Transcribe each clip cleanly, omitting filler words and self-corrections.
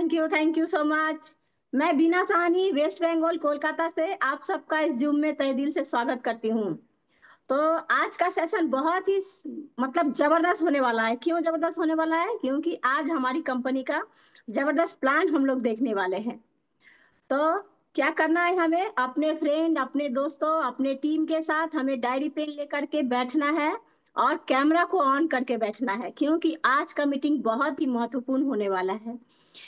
Thank you so much. मैं बीना Sahni waste Bengal Kolkata से आप सबका इस जूम में तहे दिल से स्वागत करती हूँ। तो आज का सेशन बहुत ही मतलब जबरदस्त होने वाला है। क्यों जबरदस्त होने वाला है? क्योंकि आज हमारी कंपनी का जबरदस्त प्लान हम लोग देखने वाले हैं। तो क्या करना है, हमें अपने फ्रेंड, अपने दोस्तों, अपने टीम के साथ हमें डायरी पेन लेकर के बैठना है और कैमरा को ऑन करके बैठना है, क्योंकि आज का मीटिंग बहुत ही महत्वपूर्ण होने वाला है।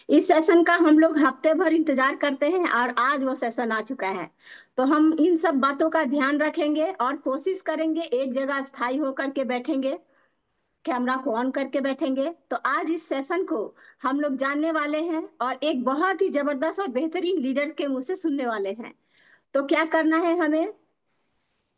इस सेशन का हम लोग हफ्ते भर इंतजार करते हैं और आज वो सेशन आ चुका है। तो हम इन सब बातों का ध्यान रखेंगे और कोशिश करेंगे एक जगह स्थायी होकर के बैठेंगे, कैमरा को ऑन करके बैठेंगे। तो आज इस सेशन को हम लोग जानने वाले हैं और एक बहुत ही जबरदस्त और बेहतरीन लीडर के मुंह से सुनने वाले हैं। तो क्या करना है हमें?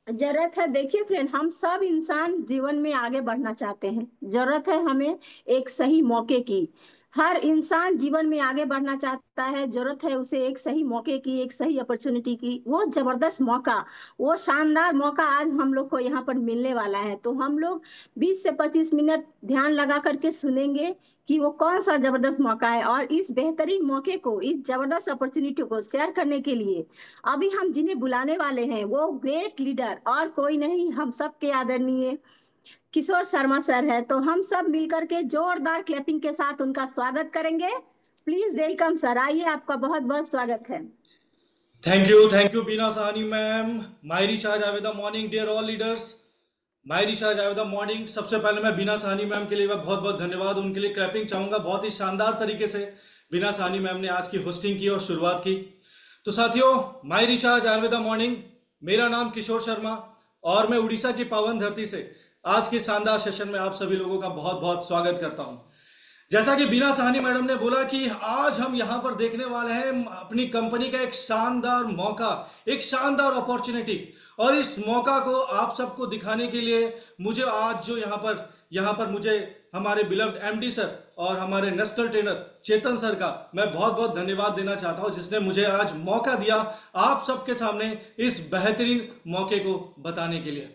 जरूरत है, देखिए फ्रेंड, हम सब इंसान जीवन में आगे बढ़ना चाहते हैं। जरूरत है हमें एक सही मौके की। हर इंसान जीवन में आगे बढ़ना चाहता है, जरूरत है उसे एक सही मौके की, एक सही अपॉर्चुनिटी की। वो जबरदस्त मौका, वो शानदार मौका आज हम लोग को यहाँ पर मिलने वाला है। तो हम लोग 20 से 25 मिनट ध्यान लगा करके सुनेंगे कि वो कौन सा जबरदस्त मौका है। और इस बेहतरीन मौके को, इस जबरदस्त अपॉर्चुनिटी को शेयर करने के लिए अभी हम जिन्हें बुलाने वाले हैं वो ग्रेट लीडर और कोई नहीं, हम सब के आदरणीय किशोर शर्मा सर है। तो हम सब मिलकर के जोरदार क्लैपिंग के साथ उनका स्वागत करेंगे। प्लीज वेलकम सर, आइए, आपका बहुत बहुत स्वागत है। Thank you Bina Sahni ma'am. मायरी शाह जावेदा मॉर्निंग डियर ऑल लीडर्स। मायरी शाह जावेदा मॉर्निंग। सबसे पहले मैं बीना साहनी मैम के लिए बहुत बहुत धन्यवाद, उनके लिए क्लैपिंग चाहूंगा। बहुत ही शानदार तरीके से बीना साहनी मैम ने आज की होस्टिंग की और शुरुआत की। तो साथियों, मायरी शाह जावेदा मॉर्निंग, मेरा नाम किशोर शर्मा और मैं उड़ीसा की पावन धरती से आज के शानदार सेशन में आप सभी लोगों का बहुत बहुत स्वागत करता हूं। जैसा कि बीना साहनी मैडम ने बोला कि आज हम यहां पर देखने वाले हैं अपनी कंपनी का एक शानदार मौका, एक शानदार अपॉर्चुनिटी। और इस मौका को आप सबको दिखाने के लिए मुझे आज जो यहां पर मुझे हमारे बिलव्ड एमडी सर और हमारे नेशनल ट्रेनर चेतन सर का मैं बहुत बहुत धन्यवाद देना चाहता हूं, जिसने मुझे आज मौका दिया आप सबके सामने इस बेहतरीन मौके को बताने के लिए।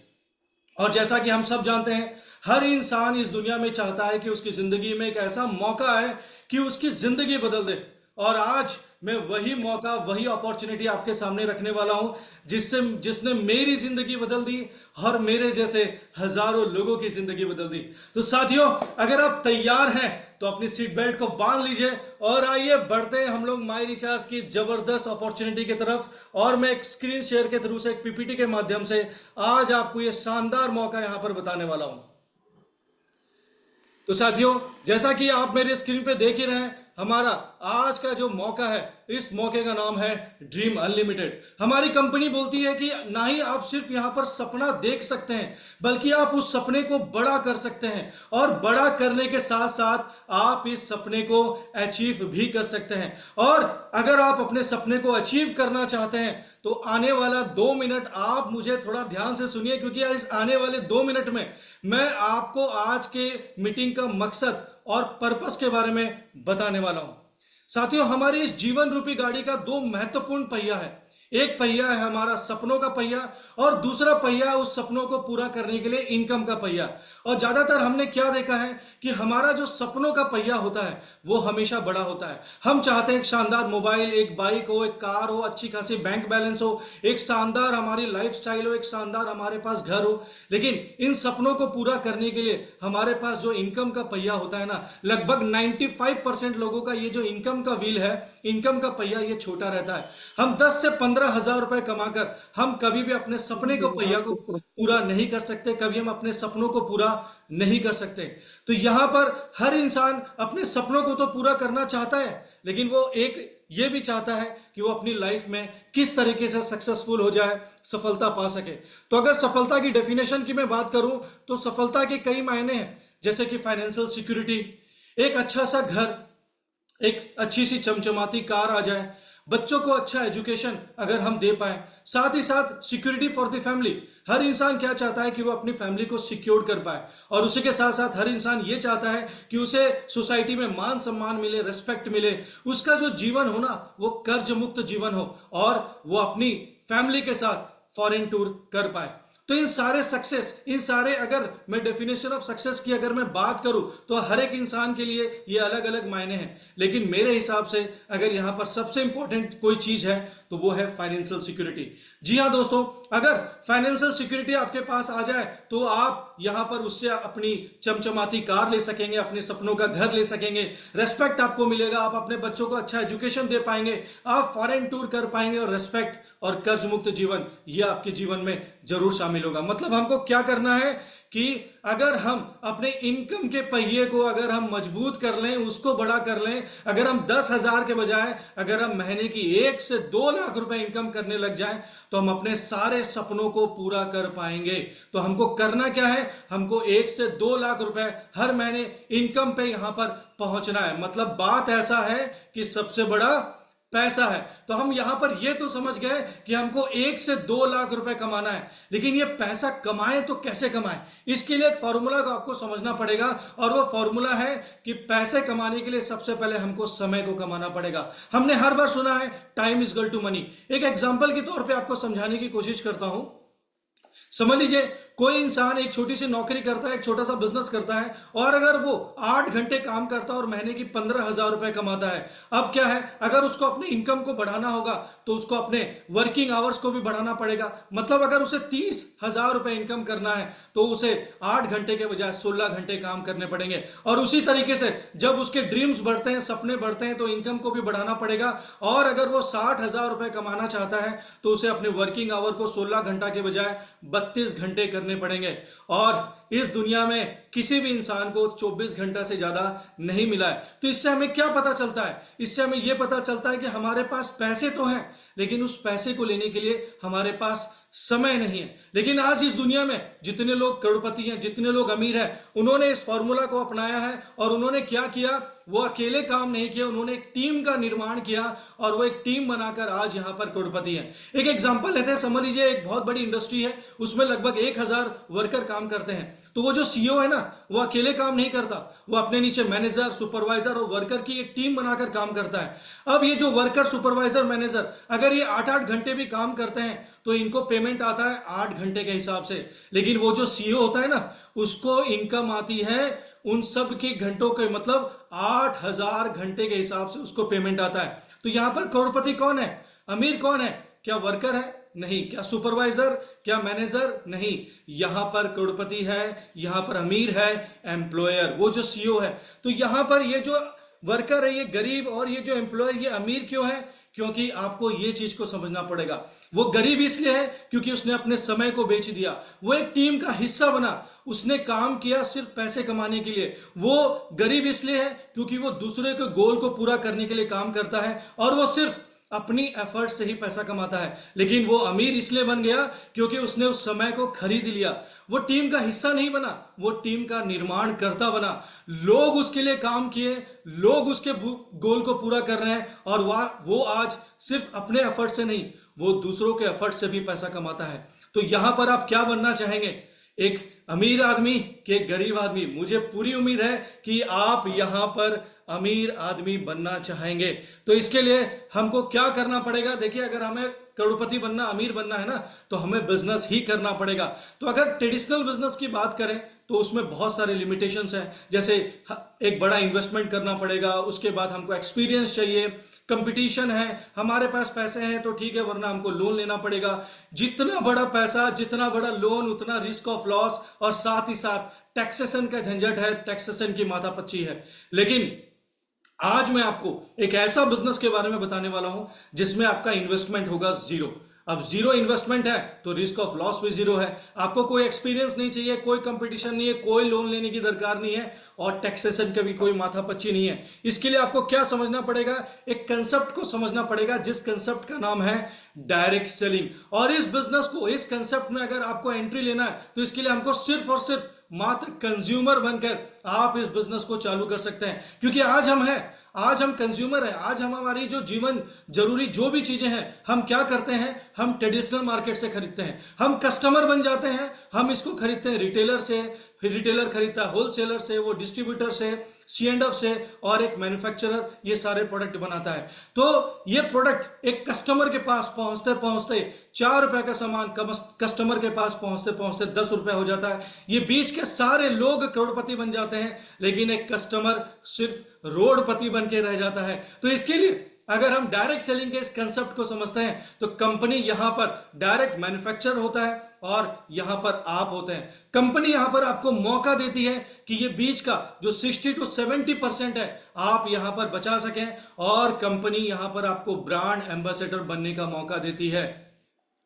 और जैसा कि हम सब जानते हैं, हर इंसान इस दुनिया में चाहता है कि उसकी जिंदगी में एक ऐसा मौका है कि उसकी जिंदगी बदल दे। और आज मैं वही मौका, वही अपॉर्चुनिटी आपके सामने रखने वाला हूं जिसने मेरी जिंदगी बदल दी और मेरे जैसे हजारों लोगों की जिंदगी बदल दी। तो साथियों, अगर आप तैयार हैं तो अपनी सीट बेल्ट को बांध लीजिए और आइए बढ़ते हैं हम लोग माई रिचार्ज की जबरदस्त अपॉर्चुनिटी की तरफ। और मैं एक स्क्रीन शेयर के थ्रू से, एक पीपीटी के माध्यम से आज आपको यह शानदार मौका यहां पर बताने वाला हूं। तो साथियों, जैसा कि आप मेरे स्क्रीन पे देख ही रहे हैं, हमारा आज का जो मौका है, इस मौके का नाम है ड्रीम अनलिमिटेड। हमारी कंपनी बोलती है कि ना ही आप सिर्फ यहां पर सपना देख सकते हैं, बल्कि आप उस सपने को बड़ा कर सकते हैं। और बड़ा करने के साथ साथ आप इस सपने को अचीव भी कर सकते हैं। और अगर आप अपने सपने को अचीव करना चाहते हैं तो आने वाला 2 मिनट आप मुझे थोड़ा ध्यान से सुनिए, क्योंकि इस आने वाले 2 मिनट में मैं आपको आज के मीटिंग का मकसद और पर्पस के बारे में बताने वाला हूं। साथियों, हमारी इस जीवन रूपी गाड़ी का 2 महत्वपूर्ण पहिया है। एक पहिया है हमारा सपनों का पहिया और दूसरा पहिया है उस सपनों को पूरा करने के लिए इनकम का पहिया। और ज्यादातर हमने क्या देखा है कि हमारा जो सपनों का पहिया होता है वो हमेशा बड़ा होता है। हम चाहते हैं एक शानदार मोबाइल, एक बाइक हो, एक कार हो, अच्छी खासी बैंक बैलेंस हो, एक शानदार हमारी लाइफस्टाइल हो, एक शानदार हमारे पास घर हो। लेकिन इन सपनों को पूरा करने के लिए हमारे पास जो इनकम का पहिया होता है ना, लगभग 95% लोगों का ये जो इनकम का व्हील है, इनकम का पहिया, ये छोटा रहता है। हम 10 से 15,000 रुपए कमाकर हम कभी भी अपने सपने को पहिया को पूरा नहीं कर सकते, कभी हम अपने सपनों को पूरा नहीं कर सकते। तो यहां पर हर इंसान अपने सपनों को तो पूरा करना चाहता है, लेकिन वो एक ये भी चाहता है कि वो अपनी लाइफ में किस तरीके से सक्सेसफुल हो जाए, सफलता पा सके। तो अगर सफलता की डेफिनेशन की मैं बात करूं तो सफलता के कई मायने हैं, जैसे कि फाइनेंशियल सिक्योरिटी, एक अच्छा सा घर, एक अच्छी सी चमचमाती कार आ जाए, बच्चों को अच्छा एजुकेशन अगर हम दे पाए, साथ ही साथ सिक्योरिटी फॉर द फैमिली। हर इंसान क्या चाहता है कि वो अपनी फैमिली को सिक्योर कर पाए। और उसी के साथ साथ हर इंसान ये चाहता है कि उसे सोसाइटी में मान सम्मान मिले, रिस्पेक्ट मिले, उसका जो जीवन हो ना वो कर्ज मुक्त जीवन हो और वो अपनी फैमिली के साथ फॉरेन टूर कर पाए। तो इन सारे सक्सेस, इन सारे, अगर मैं डेफिनेशन ऑफ सक्सेस की अगर मैं बात करूं तो हर एक इंसान के लिए ये अलग अलग मायने हैं, लेकिन मेरे हिसाब से अगर यहां पर सबसे इंपॉर्टेंट कोई चीज है तो वो है फाइनेंशियल सिक्योरिटी। जी हां दोस्तों, अगर फाइनेंशियल सिक्योरिटी आपके पास आ जाए तो आप यहां पर उससे अपनी चमचमाती कार ले सकेंगे, अपने सपनों का घर ले सकेंगे, रेस्पेक्ट आपको मिलेगा, आप अपने बच्चों को अच्छा एजुकेशन दे पाएंगे, आप फॉरेन टूर कर पाएंगे, और रेस्पेक्ट और कर्ज मुक्त जीवन ये आपके जीवन में जरूर शामिल होगा। मतलब हमको क्या करना है कि अगर हम अपने इनकम के पहिए को अगर हम मजबूत कर लें, उसको बड़ा कर लें, अगर हम 10,000 के बजाय अगर हम महीने की 1 से 2 लाख रुपए इनकम करने लग जाएं तो हम अपने सारे सपनों को पूरा कर पाएंगे। तो हमको करना क्या है, हमको 1 से 2 लाख रुपए हर महीने इनकम पे यहां पर पहुंचना है। मतलब बात ऐसा है कि सबसे बड़ा पैसा है। तो हम यहां पर ये तो समझ गए कि हमको 1 से 2 लाख रुपए कमाना है, लेकिन ये पैसा कमाए तो कैसे कमाए, इसके लिए एक फॉर्मूला को आपको समझना पड़ेगा, और वो फॉर्मूला है कि पैसे कमाने के लिए सबसे पहले हमको समय को कमाना पड़ेगा। हमने हर बार सुना है time is equal to money. एक एग्जांपल के तौर पे आपको समझाने की कोशिश करता हूं। समझ लीजिए कोई इंसान एक छोटी सी नौकरी करता है, एक छोटा सा बिजनेस करता है, और अगर वो 8 घंटे काम करता है और महीने की 15,000 रुपए कमाता है। अब क्या है, अगर उसको अपने इनकम को बढ़ाना होगा तो उसको अपने वर्किंग आवर्स को भी बढ़ाना पड़ेगा। मतलब अगर उसे 30,000 रुपए इनकम करना है तो उसे 8 घंटे के बजाय 16 घंटे काम करने पड़ेंगे। और उसी तरीके से जब उसके ड्रीम्स बढ़ते हैं, सपने बढ़ते हैं, तो इनकम को भी बढ़ाना पड़ेगा। और अगर वो 60,000 रुपए कमाना चाहता है तो उसे अपने वर्किंग आवर को 16 घंटा के बजाय 32 घंटे करने पड़ेंगे। और इस दुनिया में किसी भी इंसान को 24 घंटा से ज्यादा नहीं मिला है। तो इससे हमें क्या पता चलता है, इससे हमें यह पता चलता है कि हमारे पास पैसे तो हैं, लेकिन उस पैसे को लेने के लिए हमारे पास समय नहीं है। लेकिन आज इस दुनिया में जितने लोग करोड़पति हैं, जितने लोग अमीर हैं, उन्होंने इस फॉर्मूला को अपनाया है। और उन्होंने क्या किया, वो अकेले काम नहीं किया, उन्होंने एक टीम का निर्माण किया, और वो एक टीम बनाकर आज यहां पर करोड़पति हैं। एक एग्जांपल लेते हैं, समझ लीजिए एक बहुत बड़ी इंडस्ट्री है, उसमें लगभग 1,000 वर्कर काम करते हैं। तो वो जो सीईओ है ना, वो अकेले काम नहीं करता, वो अपने नीचे मैनेजर, सुपरवाइजर और वर्कर की एक टीम बनाकर काम करता है। अब ये जो वर्कर, सुपरवाइजर, मैनेजर, अगर ये 8-8 घंटे भी काम करते हैं तो इनको पेमेंट आता है 8 घंटे के हिसाब से। लेकिन वो जो सीईओ होता है ना, उसको इनकम आती है उन सब के घंटों के, मतलब 8,000 घंटे के हिसाब से उसको पेमेंट आता है। तो यहां पर करोड़पति कौन है, अमीर कौन है? क्या वर्कर है? नहीं। क्या सुपरवाइजर? क्या मैनेजर? नहीं। यहां पर करोड़पति है, यहां पर अमीर है एम्प्लॉयर, वो जो सीईओ है। तो यहां पर ये जो वर्कर है ये गरीब, और ये जो एम्प्लॉयर ये अमीर क्यों है? क्योंकि आपको ये चीज को समझना पड़ेगा। वो गरीब इसलिए है क्योंकि उसने अपने समय को बेच दिया, वो एक टीम का हिस्सा बना, उसने काम किया सिर्फ पैसे कमाने के लिए। वो गरीब इसलिए है क्योंकि वो दूसरे के गोल को पूरा करने के लिए काम करता है, और वो सिर्फ अपनी एफर्ट से ही पैसा कमाता है। लेकिन वो अमीर इसलिए बन गया क्योंकि उसने उस समय को खरीद लिया। वो टीम का हिस्सा नहीं बना, वो टीम का निर्माण करता बना। लोग उसके लिए काम किए, लोग उसके गोल को पूरा कर रहे हैं, और वो आज सिर्फ अपने एफर्ट से नहीं, वो दूसरों के एफर्ट से भी पैसा कमाता है। तो यहां पर आप क्या बनना चाहेंगे, एक अमीर आदमी कि एक गरीब आदमी? मुझे पूरी उम्मीद है कि आप यहां पर अमीर आदमी बनना चाहेंगे। तो इसके लिए हमको क्या करना पड़ेगा? देखिए, अगर हमें करोड़पति बनना, अमीर बनना है ना, तो हमें बिजनेस ही करना पड़ेगा। तो अगर ट्रेडिशनल बिजनेस की बात करें तो उसमें बहुत सारे लिमिटेशंस हैं, जैसे एक बड़ा इन्वेस्टमेंट करना पड़ेगा, उसके बाद हमको एक्सपीरियंस चाहिए, कंपटीशन है, हमारे पास पैसे हैं तो ठीक है, वरना हमको लोन लेना पड़ेगा। जितना बड़ा पैसा, जितना बड़ा लोन, उतना रिस्क ऑफ लॉस, और साथ ही साथ टैक्सेशन का झंझट है, टैक्सेशन की माथापच्ची है। लेकिन आज मैं आपको एक ऐसा बिजनेस के बारे में बताने वाला हूं जिसमें आपका इन्वेस्टमेंट होगा जीरो। अब जीरो इन्वेस्टमेंट है तो रिस्क ऑफ लॉस भी जीरो है। आपको कोई एक्सपीरियंस नहीं चाहिए, कोई कंपटीशन नहीं है, कोई लोन लेने की दरकार नहीं है, और टैक्सेशन का भी कोई माथापच्ची नहीं है। इसके लिए आपको क्या समझना पड़ेगा? एक कंसेप्ट को समझना पड़ेगा, जिस कंसेप्ट का नाम है डायरेक्ट सेलिंग। और इस बिजनेस को, इस कंसेप्ट में अगर आपको एंट्री लेना है तो इसके लिए हमको सिर्फ और सिर्फ मात्र कंज्यूमर बनकर आप इस बिजनेस को चालू कर सकते हैं। क्योंकि आज हम कंज्यूमर हैं, आज हम हमारी जो जीवन जरूरी जो भी चीजें हैं हम क्या करते हैं, हम ट्रेडिशनल मार्केट से खरीदते हैं, हम कस्टमर बन जाते हैं, हम इसको खरीदते हैं रिटेलर से, रिटेलर खरीदता है होलसेलर से, वो डिस्ट्रीब्यूटर से, C&F से, और एक मैन्युफैक्चरर ये सारे प्रोडक्ट बनाता है। तो ये प्रोडक्ट एक कस्टमर के पास पहुंचते पहुंचते 4 रुपए का सामान कस्टमर के पास पहुंचते पहुंचते 10 रुपए हो जाता है। ये बीच के सारे लोग करोड़पति बन जाते हैं, लेकिन एक कस्टमर सिर्फ रोडपति बन के रह जाता है। तो इसके लिए अगर हम डायरेक्ट सेलिंग के इस कंसेप्ट को समझते हैं तो कंपनी यहां पर डायरेक्ट मैन्युफैक्चरर होता है और यहां पर आप होते हैं। कंपनी यहां पर आपको मौका देती है कि ये बीच का जो 60 to 70% है आप यहां पर बचा सकें, और कंपनी यहां पर आपको ब्रांड एम्बेसडर बनने का मौका देती है।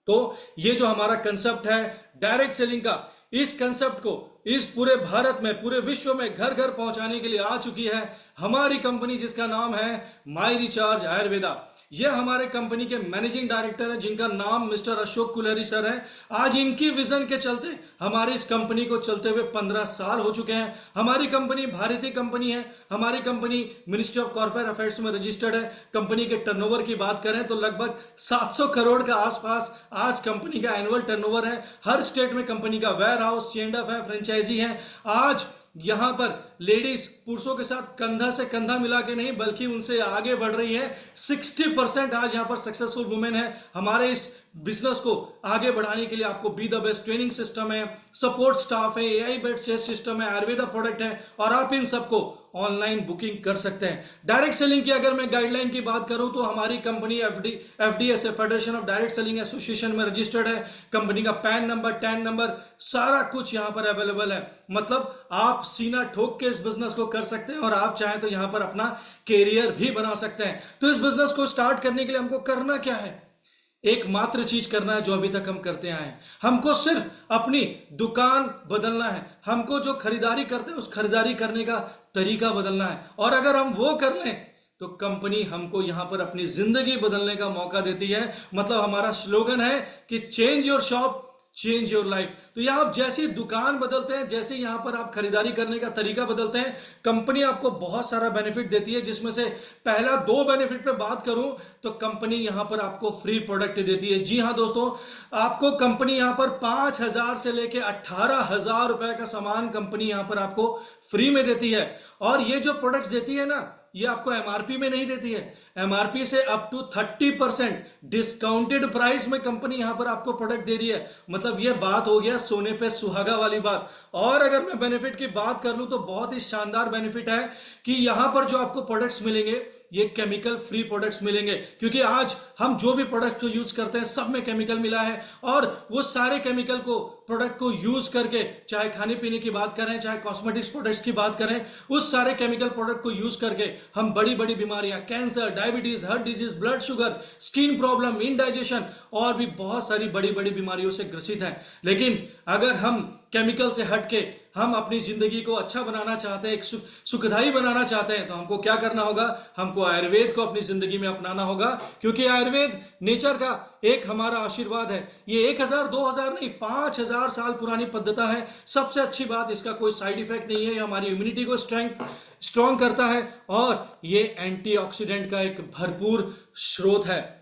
तो ये जो हमारा कंसेप्ट है डायरेक्ट सेलिंग का, इस कंसेप्ट को इस पूरे भारत में, पूरे विश्व में घर घर पहुंचाने के लिए आ चुकी है हमारी कंपनी, जिसका नाम है माई रिचार्ज आयुर्वेदा। यह हमारे कंपनी के मैनेजिंग डायरेक्टर है, जिनका नाम मिस्टर अशोक कुलहरी सर है। आज इनकी विजन के चलते हमारी इस कंपनी को चलते हुए 15 साल हो चुके हैं। हमारी कंपनी भारतीय कंपनी है, हमारी company ministry of corporate affairs में रजिस्टर्ड है। कंपनी के टर्नओवर की बात करें तो लगभग 700 करोड़ के आसपास आज कंपनी का एनुअल टर्नओवर है। हर स्टेट में कंपनी का वेयर हाउस, C&F है, फ्रेंचाइजी है। आज यहां पर लेडीज पुरुषों के साथ कंधा से कंधा मिला के नहीं बल्कि उनसे आगे बढ़ रही है। 60% आज यहां पर सक्सेसफुल वुमेन है। हमारे इस बिजनेस को आगे बढ़ाने के लिए आपको be the best training system है, सपोर्ट स्टाफ है, AI बेस्ड चेस सिस्टम है, आयुर्वेदा प्रोडक्ट है, और आप इन सबको ऑनलाइन बुकिंग कर सकते हैं। डायरेक्ट सेलिंग की अगर मैं गाइडलाइन की बात करूं तो हमारी company FDSA federation of direct selling association में रजिस्टर्ड है। कंपनी का पैन नंबर, टैन नंबर, सारा कुछ यहां पर अवेलेबल है। मतलब आप सीना ठोक के इस बिजनेस को कर सकते हैं और आप चाहें तो यहां पर अपना कैरियर भी बना सकते हैं। तो इस बिजनेस को स्टार्ट करने के लिए हमको करना क्या है? एकमात्र चीज करना है जो अभी तक हम करते आए हैं। हमको सिर्फ अपनी दुकान बदलना है। हमको जो खरीदारी करते हैं उस खरीदारी करने का तरीका बदलना है, और अगर हम वो कर लें तो कंपनी हमको यहां पर अपनी जिंदगी बदलने का मौका देती है। मतलब हमारा स्लोगन है कि change your shop, change your life. तो यहां आप जैसी दुकान बदलते हैं, जैसे यहां पर आप खरीदारी करने का तरीका बदलते हैं, कंपनी आपको बहुत सारा बेनिफिट देती है। जिसमें से पहला 2 बेनिफिट पे बात करूं तो कंपनी यहां पर आपको फ्री प्रोडक्ट देती है। जी हां दोस्तों, आपको कंपनी यहां पर 5,000 से लेके 18,000 रुपए का सामान कंपनी यहां पर आपको फ्री में देती है। और ये जो प्रोडक्ट्स देती है ना, ये आपको MRP में नहीं देती है। MRP से अप टू 30% डिस्काउंटेड प्राइस में कंपनी यहां पर आपको प्रोडक्ट दे रही है। मतलब ये बात हो गया सोने पे सुहागा वाली बात। और अगर मैं बेनिफिट की बात कर लूं तो बहुत ही शानदार बेनिफिट है कि यहां पर जो आपको प्रोडक्ट्स मिलेंगे ये केमिकल फ्री प्रोडक्ट्स मिलेंगे, क्योंकि आज हम जो भी प्रोडक्ट को यूज करते हैं सब में केमिकल मिला है। और वो सारे केमिकल को, प्रोडक्ट को यूज करके, चाहे खाने पीने की बात करें, चाहे कॉस्मेटिक्स प्रोडक्ट्स की बात करें, उस सारे केमिकल प्रोडक्ट को यूज करके हम बड़ी बड़ी बीमारियां, cancer, diabetes, heart disease, blood sugar, skin problem, indigestion और भी बहुत सारी बड़ी बड़ी बीमारियों से ग्रसित हैं। लेकिन अगर हम केमिकल से हटके हम अपनी जिंदगी को अच्छा बनाना चाहते हैं, एक सुखदायी बनाना चाहते हैं, तो हमको क्या करना होगा? हमको आयुर्वेद को अपनी जिंदगी में अपनाना होगा। क्योंकि आयुर्वेद नेचर का एक हमारा आशीर्वाद है। ये 1000 2000 नहीं, 5000 साल पुरानी पद्धति है। सबसे अच्छी बात, इसका कोई साइड इफेक्ट नहीं है। ये हमारी इम्यूनिटी को स्ट्रॉन्ग करता है और ये एंटीऑक्सीडेंट का एक भरपूर स्रोत है।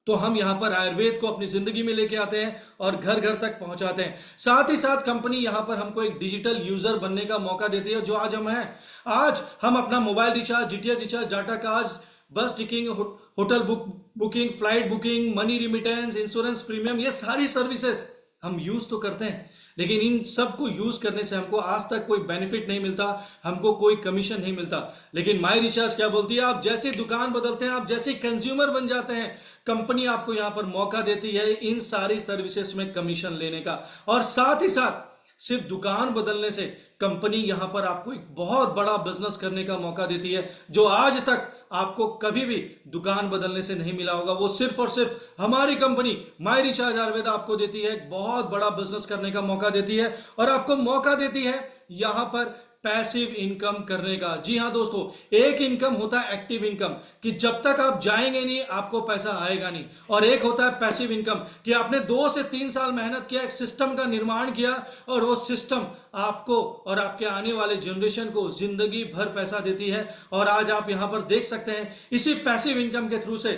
तो हम यहां पर आयुर्वेद को अपनी जिंदगी में लेके आते हैं और घर घर तक पहुंचाते हैं। साथ ही साथ कंपनी यहां पर हमको एक डिजिटल यूजर बनने का मौका देती है, जो आज हम हैं। आज हम अपना mobile recharge, DTH recharge, data card, bus ticketing, hotel booking, flight booking, money remittance, insurance premium, ये सारी सर्विसेज हम यूज तो करते हैं, लेकिन इन सब को यूज करने से हमको आज तक कोई बेनिफिट नहीं मिलता, हमको कोई कमीशन नहीं मिलता। लेकिन माई रिचार्ज क्या बोलती है? आप जैसे दुकान बदलते हैं, आप जैसे कंज्यूमर बन जाते हैं, कंपनी आपको यहां पर मौका देती है इन सारी सर्विसेज में कमीशन लेने का। और साथ ही साथ सिर्फ दुकान बदलने से कंपनी यहां पर आपको एक बहुत बड़ा बिजनेस करने का मौका देती है, जो आज तक आपको कभी भी दुकान बदलने से नहीं मिला होगा। वो सिर्फ और सिर्फ हमारी कंपनी माई रिचार्ज आयुर्वेदा आपको देती है, एक बहुत बड़ा बिजनेस करने का मौका देती है, और आपको मौका देती है यहां पर पैसिव इनकम करने का। जी हां दोस्तों, एक इनकम होता है एक्टिव इनकम, कि जब तक आप जाएंगे नहीं आपको पैसा आएगा नहीं, और एक होता है पैसिव इनकम, कि आपने 2 से 3 साल मेहनत किया, एक सिस्टम का निर्माण किया, और वो सिस्टम आपको और आपके आने वाले जनरेशन को जिंदगी भर पैसा देती है। और आज आप यहां पर देख सकते हैं, इसी पैसिव इनकम के थ्रू से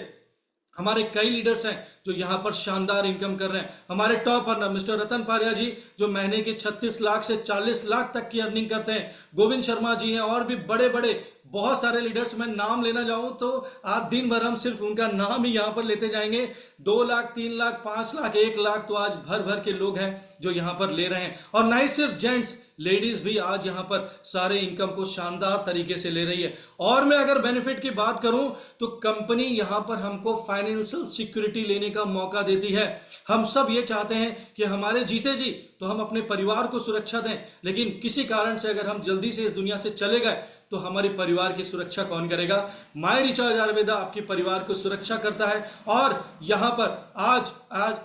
हमारे कई लीडर्स हैं जो यहाँ पर शानदार इनकम कर रहे हैं। हमारे टॉप अर्नर मिस्टर रतन पारिया जी जो महीने के 36 लाख से 40 लाख तक की अर्निंग करते हैं। गोविंद शर्मा जी हैं, और भी बड़े बड़े बहुत सारे लीडर्स, मैं नाम लेना जाऊं तो आप दिन भर हम सिर्फ उनका नाम ही यहाँ पर लेते जाएंगे। 2 लाख, 3 लाख, 5 लाख, 1 लाख तो आज भर भर के लोग हैं जो यहाँ पर ले रहे हैं। और ना ही सिर्फ जेंट्स, लेडीज भी आज यहाँ पर सारे इनकम को शानदार तरीके से ले रही है। और मैं अगर बेनिफिट की बात करूं तो कंपनी यहाँ पर हमको फाइनेंशियल सिक्योरिटी लेने का मौका देती है। हम सब ये चाहते हैं कि हमारे जीते जी तो हम अपने परिवार को सुरक्षा दें, लेकिन किसी कारण से अगर हम जल्दी से इस दुनिया से चले गए तो हमारे परिवार की सुरक्षा कौन करेगा? माय रिचार्ज आयुर्वेदा आपके परिवार को सुरक्षा करता है। और यहाँ पर आज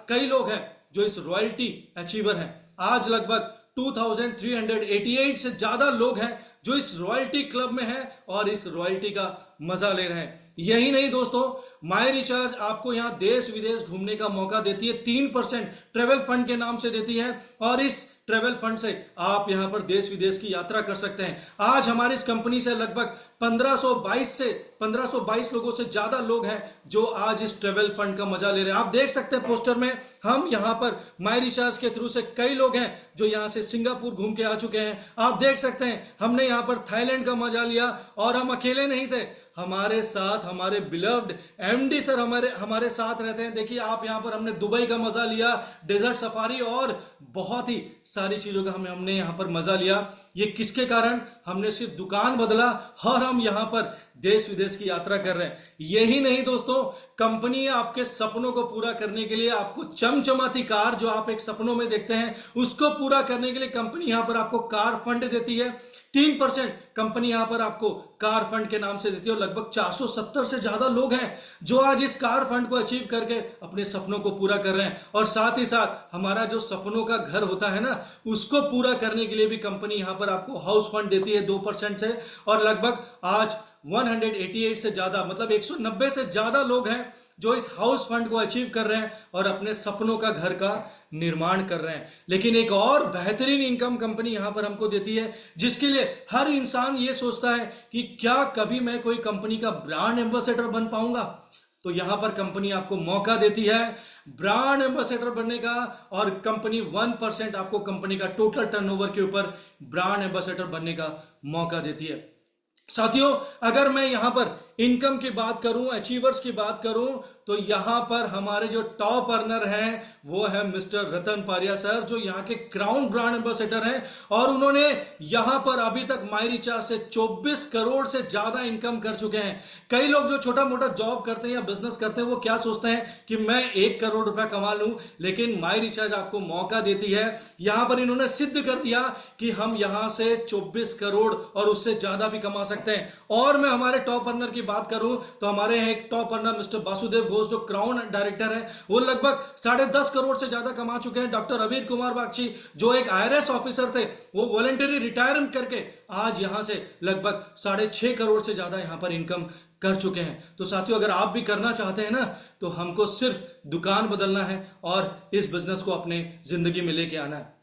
कई लोग हैं जो इस रॉयल्टी अचीवर हैं। आज लगभग 2388 से ज्यादा लोग हैं जो इस रॉयल्टी क्लब में हैं और इस रॉयल्टी का मजा ले रहे हैं। यही नहीं दोस्तों, माय रिचार्ज आपको यहाँ देश विदेश घूमने का मौका देती है। 3% ट्रेवल फंड के नाम से देती है, और इस ट्रेवल फंड से आप यहाँ पर देश विदेश की यात्रा कर सकते हैं। आज हमारी इस कंपनी से लगभग 1522 लोगों से ज्यादा लोग हैं जो आज इस ट्रेवल फंड का मजा ले रहे हैं। आप देख सकते हैं पोस्टर में, हम यहाँ पर माय रिचार्ज के थ्रू से कई लोग हैं जो यहाँ से सिंगापुर घूम के आ चुके हैं। आप देख सकते हैं हमने यहाँ पर थाईलैंड का मजा लिया, और हम अकेले नहीं थे, हमारे साथ हमारे बिलव्ड एमडी सर हमारे साथ रहते हैं। देखिए आप यहाँ पर हमने दुबई का मजा लिया, डेजर्ट सफारी, और बहुत ही सारी चीजों का हमने यहाँ पर मजा लिया। ये किसके कारण? हमने सिर्फ दुकान बदला और हम यहाँ पर देश विदेश की यात्रा कर रहे हैं। यही नहीं दोस्तों, कंपनी आपके सपनों को पूरा करने के लिए आपको चमचमाती कार जो आप एक सपनों में देखते हैं उसको पूरा करने के लिए कंपनी यहाँ पर आपको कार फंड देती है। 3% कंपनी यहां पर आपको कार फंड के नाम से देती है, और लगभग 470 से ज्यादा लोग हैं जो आज इस कार फंड को अचीव करके अपने सपनों को पूरा कर रहे हैं। और साथ ही साथ हमारा जो सपनों का घर होता है ना, उसको पूरा करने के लिए भी कंपनी यहां पर आपको हाउस फंड देती है 2% से। और लगभग आज 188 से ज्यादा, मतलब 190 से ज्यादा लोग हैं जो इस हाउस फंड को अचीव कर रहे हैं और अपने सपनों का घर का निर्माण कर रहे हैं। लेकिन एक और बेहतरीन इनकम कंपनी यहां पर हमको देती है, जिसके लिए हर इंसान ये सोचता है कि क्या कभी मैं कोई कंपनी का ब्रांड एम्बेसडर बन पाऊंगा। तो यहां पर कंपनी आपको मौका देती है ब्रांड एम्बेसडर बनने का, और कंपनी 1% आपको कंपनी का टोटल टर्नओवर के ऊपर ब्रांड एम्बेसडर बनने का मौका देती है। साथियों, अगर मैं यहां पर इनकम की बात करूं, अचीवर्स की बात करूं, तो यहां पर हमारे जो टॉप अर्नर हैं वो है मिस्टर रतन पारिया सर, जो यहां के क्राउन ब्रांड एम्बेसडर हैं, और उन्होंने यहां पर अभी तक माय रिचार्ज से 24 करोड़ से ज्यादा इनकम कर चुके हैं। कई लोग जो छोटा मोटा जॉब करते हैं या बिजनेस करते हैं वो क्या सोचते हैं कि मैं 1 करोड़ रुपया कमा लूं, लेकिन माय रिचार्ज आपको मौका देती है। यहां पर इन्होंने सिद्ध कर दिया कि हम यहां से 24 करोड़ और उससे ज्यादा भी कमा सकते हैं। और मैं हमारे टॉप अर्नर की बात करूं तो हमारे यहाँ एक top earner mister Vasudev Ghosh जो क्राउन डायरेक्टर है, वो लगभग 10.5 करोड़ से ज्यादा कमा चुके हैं। डॉक्टर अबीर कुमार बागची जो एक IRS ऑफिसर थे, वो वॉलंटरी रिटायरमेंट करके आज यहां से लगभग 6.5 करोड़ से ज्यादा यहां पर इनकम कर चुके हैं। तो साथियों, अगर आप भी करना चाहते हैं ना, तो हमको सिर्फ दुकान बदलना है और इस बिजनेस को अपने जिंदगी में लेके आना है।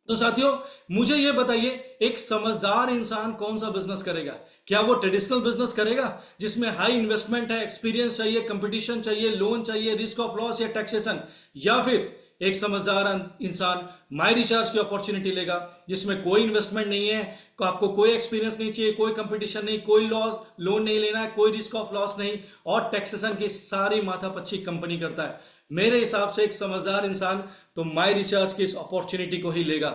तो साथियों, मुझे ये बताइए, एक समझदार इंसान कौन सा बिजनेस करेगा? क्या वो ट्रेडिशनल बिजनेस करेगा जिसमें हाई इन्वेस्टमेंट है, एक्सपीरियंस चाहिए, कंपटीशन चाहिए, लोन चाहिए, रिस्क ऑफ लॉस या टैक्सेशन, या फिर एक समझदार इंसान माय रिचार्ज की अपॉर्चुनिटी लेगा जिसमें कोई इन्वेस्टमेंट नहीं है, आपको कोई एक्सपीरियंस नहीं चाहिए, कोई कंपटीशन नहीं, कोई लोन नहीं लेना है, कोई रिस्क ऑफ लॉस नहीं, और टैक्सेशन की सारी माथापच्ची कंपनी करता है? मेरे हिसाब से एक समझदार इंसान तो माय रिचार्ज की इस अपॉर्चुनिटी को ही लेगा।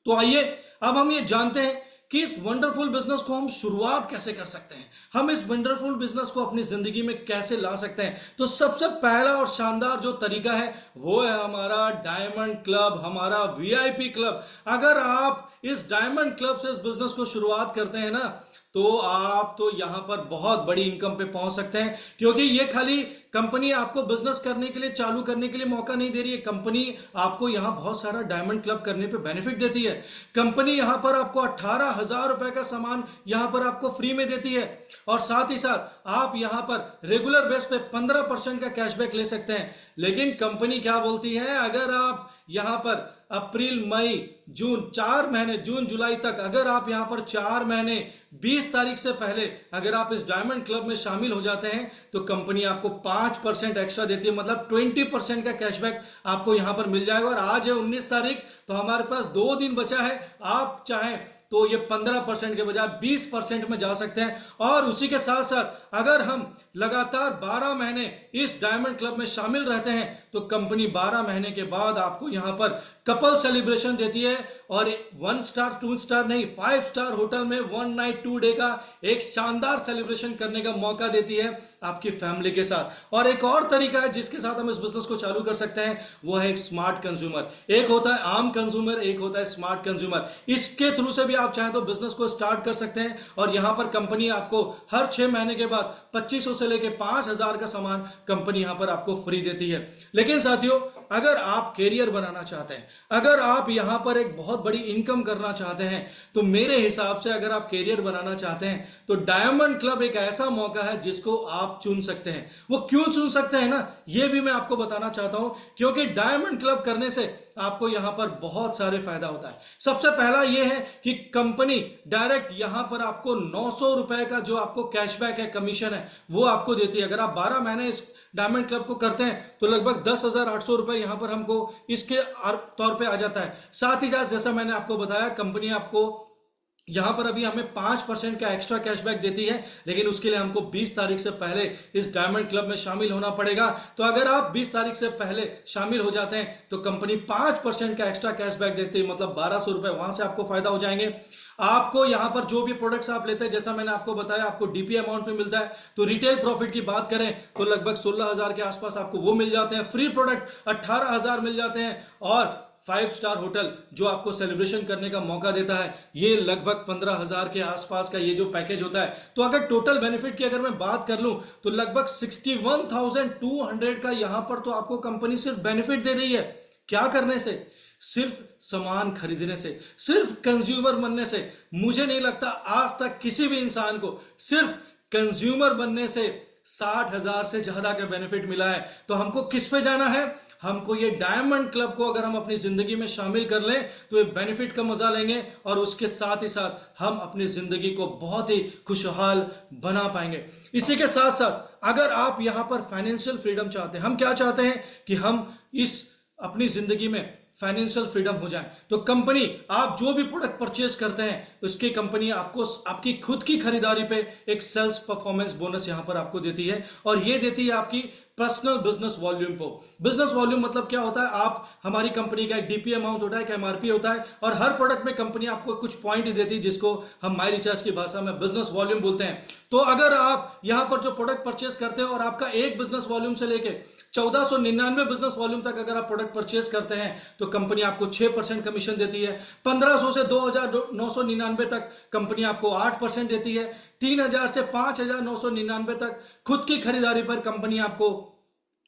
तो आइए अब हम ये जानते हैं कि इस वंडरफुल बिजनेस को हम शुरुआत कैसे कर सकते हैं, हम इस वंडरफुल बिजनेस को अपनी जिंदगी में कैसे ला सकते हैं। तो सबसे पहला और शानदार जो तरीका है वो है हमारा डायमंड क्लब, हमारा VIP क्लब। अगर आप इस डायमंड क्लब से इस बिजनेस को शुरुआत करते हैं ना, तो आप तो यहां पर बहुत बड़ी इनकम पे पहुंच सकते हैं, क्योंकि ये खाली कंपनी आपको बिजनेस करने के लिए, चालू करने के लिए मौका नहीं दे रही है। कंपनी आपको यहां बहुत सारा डायमंड क्लब करने पे बेनिफिट देती है। कंपनी यहां पर आपको 18,000 रुपए का सामान यहां पर आपको फ्री में देती है। और साथ ही साथ आप यहां पर रेगुलर बेस पे 15% का कैशबैक ले सकते हैं। लेकिन कंपनी क्या बोलती है, अगर आप यहां पर अप्रैल मई जून 4 महीने, जून जुलाई तक अगर आप यहां पर 4 महीने 20 तारीख से पहले अगर आप इस डायमंड क्लब में शामिल हो जाते हैं तो कंपनी आपको 5% एक्स्ट्रा देती है, मतलब 20% का कैशबैक आपको यहां पर मिल जाएगा। और आज है 19 तारीख, तो हमारे पास 2 दिन बचा है। आप चाहें तो ये 15% के बजाय 20% में जा सकते हैं। और उसी के साथ साथ अगर हम लगातार 12 महीने इस डायमंड क्लब में शामिल रहते हैं तो कंपनी 12 महीने के बाद आपको यहां पर कपल सेलिब्रेशन देती है, और 1 स्टार 2 स्टार नहीं 5 स्टार होटल में 1 नाइट 2 डे का एक शानदार सेलिब्रेशन करने का मौका देती है आपकी फैमिली के साथ। और एक और तरीका है जिसके साथ हम इस बिजनेस को चालू कर सकते हैं, वो है एक स्मार्ट कंज्यूमर। एक होता है आम कंज्यूमर, एक होता है स्मार्ट कंज्यूमर। इसके थ्रू से भी आप चाहें तो बिजनेस को स्टार्ट कर सकते हैं। और यहां पर कंपनी आपको हर 6 महीने के बाद 2500 से लेकर 5000 का सामान कंपनी यहां पर आपको फ्री देती है। लेकिन साथियों, अगर आप कैरियर बनाना चाहते हैं, अगर आप यहां पर एक बहुत बड़ी इनकम करना चाहते हैं, तो मेरे हिसाब से अगर आप कैरियर बनाना चाहते हैं तो डायमंड क्लब एक ऐसा मौका है जिसको आप चुन सकते हैं। वो क्यों चुन सकते हैं ना, ये भी मैं आपको बताना चाहता हूं। क्योंकि डायमंड क्लब करने से आपको यहां पर बहुत सारे फायदा होता है। सबसे पहला यह है कि कंपनी डायरेक्ट यहां पर आपको 900 रुपए का जो आपको कैशबैक है, कमीशन है, वो आपको देती है। अगर आप 12 महीने इस डायमंड क्लब को करते हैं तो लगभग 10,800 रुपए यहां पर हमको इसके तौर पे आ जाता है। साथ ही साथ जैसा मैंने आपको बताया, कंपनी आपको यहां पर अभी हमें 5% का एक्स्ट्रा कैशबैक देती है, लेकिन उसके लिए हमको 20 तारीख से पहले इस डायमंड क्लब में शामिल होना पड़ेगा। तो अगर आप 20 तारीख से पहले शामिल हो जाते हैं तो कंपनी 5% का एक्स्ट्रा कैशबैक देती है, मतलब 1200 रुपए वहां से आपको फायदा हो जाएंगे। आपको यहां पर जो भी प्रोडक्ट्स आप लेते हैं, जैसा मैंने आपको बताया, आपको डीपी अमाउंट पे मिलता है। तो रिटेल प्रॉफिट की बात करें तो लगभग 16,000 के आसपास आपको वो मिल जाते हैं। फ्री प्रोडक्ट 18,000 मिल जाते हैं। और 5 स्टार होटल जो आपको सेलिब्रेशन करने का मौका देता है, ये लगभग 15,000 के आसपास का ये जो पैकेज होता है। तो अगर टोटल बेनिफिट की अगर मैं बात कर लूं तो लगभग 61,200 का यहां पर तो आपको कंपनी सिर्फ बेनिफिट दे रही है। क्या करने से? सिर्फ सामान खरीदने से, सिर्फ कंज्यूमर बनने से। मुझे नहीं लगता आज तक किसी भी इंसान को सिर्फ कंज्यूमर बनने से 60,000 से ज्यादा का बेनिफिट मिला है। तो हमको किस पे जाना है? हमको ये डायमंड क्लब को अगर हम अपनी जिंदगी में शामिल कर लें तो ये बेनिफिट का मजा लेंगे, और उसके साथ ही साथ हम अपनी जिंदगी को बहुत ही खुशहाल बना पाएंगे। इसी के साथ साथ अगर आप यहां पर फाइनेंशियल फ्रीडम चाहते हैं, हम क्या चाहते हैं कि हम इस अपनी जिंदगी में फाइनेंशियल फ्रीडम हो जाए, तो कंपनी आप जो भी प्रोडक्ट परचेज करते हैं उसकी कंपनी आपको आपकी खुद की खरीदारी पे एक सेल्स परफॉर्मेंस बोनस यहां पर आपको देती है। और ये देती है आपकी पर्सनल बिजनेस वॉल्यूम को। बिजनेस वॉल्यूम मतलब क्या होता है? आप हमारी कंपनी का एक डीपी अमाउंट होता है, एक एमआरपी होता है, और हर प्रोडक्ट में कंपनी आपको कुछ पॉइंट देती है जिसको हम माई रिचार्ज की भाषा में बिजनेस वॉल्यूम बोलते हैं। तो अगर आप यहां पर जो प्रोडक्ट परचेज करते हैं और आपका एक बिजनेस वॉल्यूम से लेके 1499 बिजनेस वॉल्यूम तक अगर आप प्रोडक्ट परचेज करते हैं तो कंपनी आपको 6% कमीशन देती है। 1500 से 2999 तक कंपनी आपको 8% देती है। 3000 से 5999 तक खुद की खरीदारी पर कंपनी आपको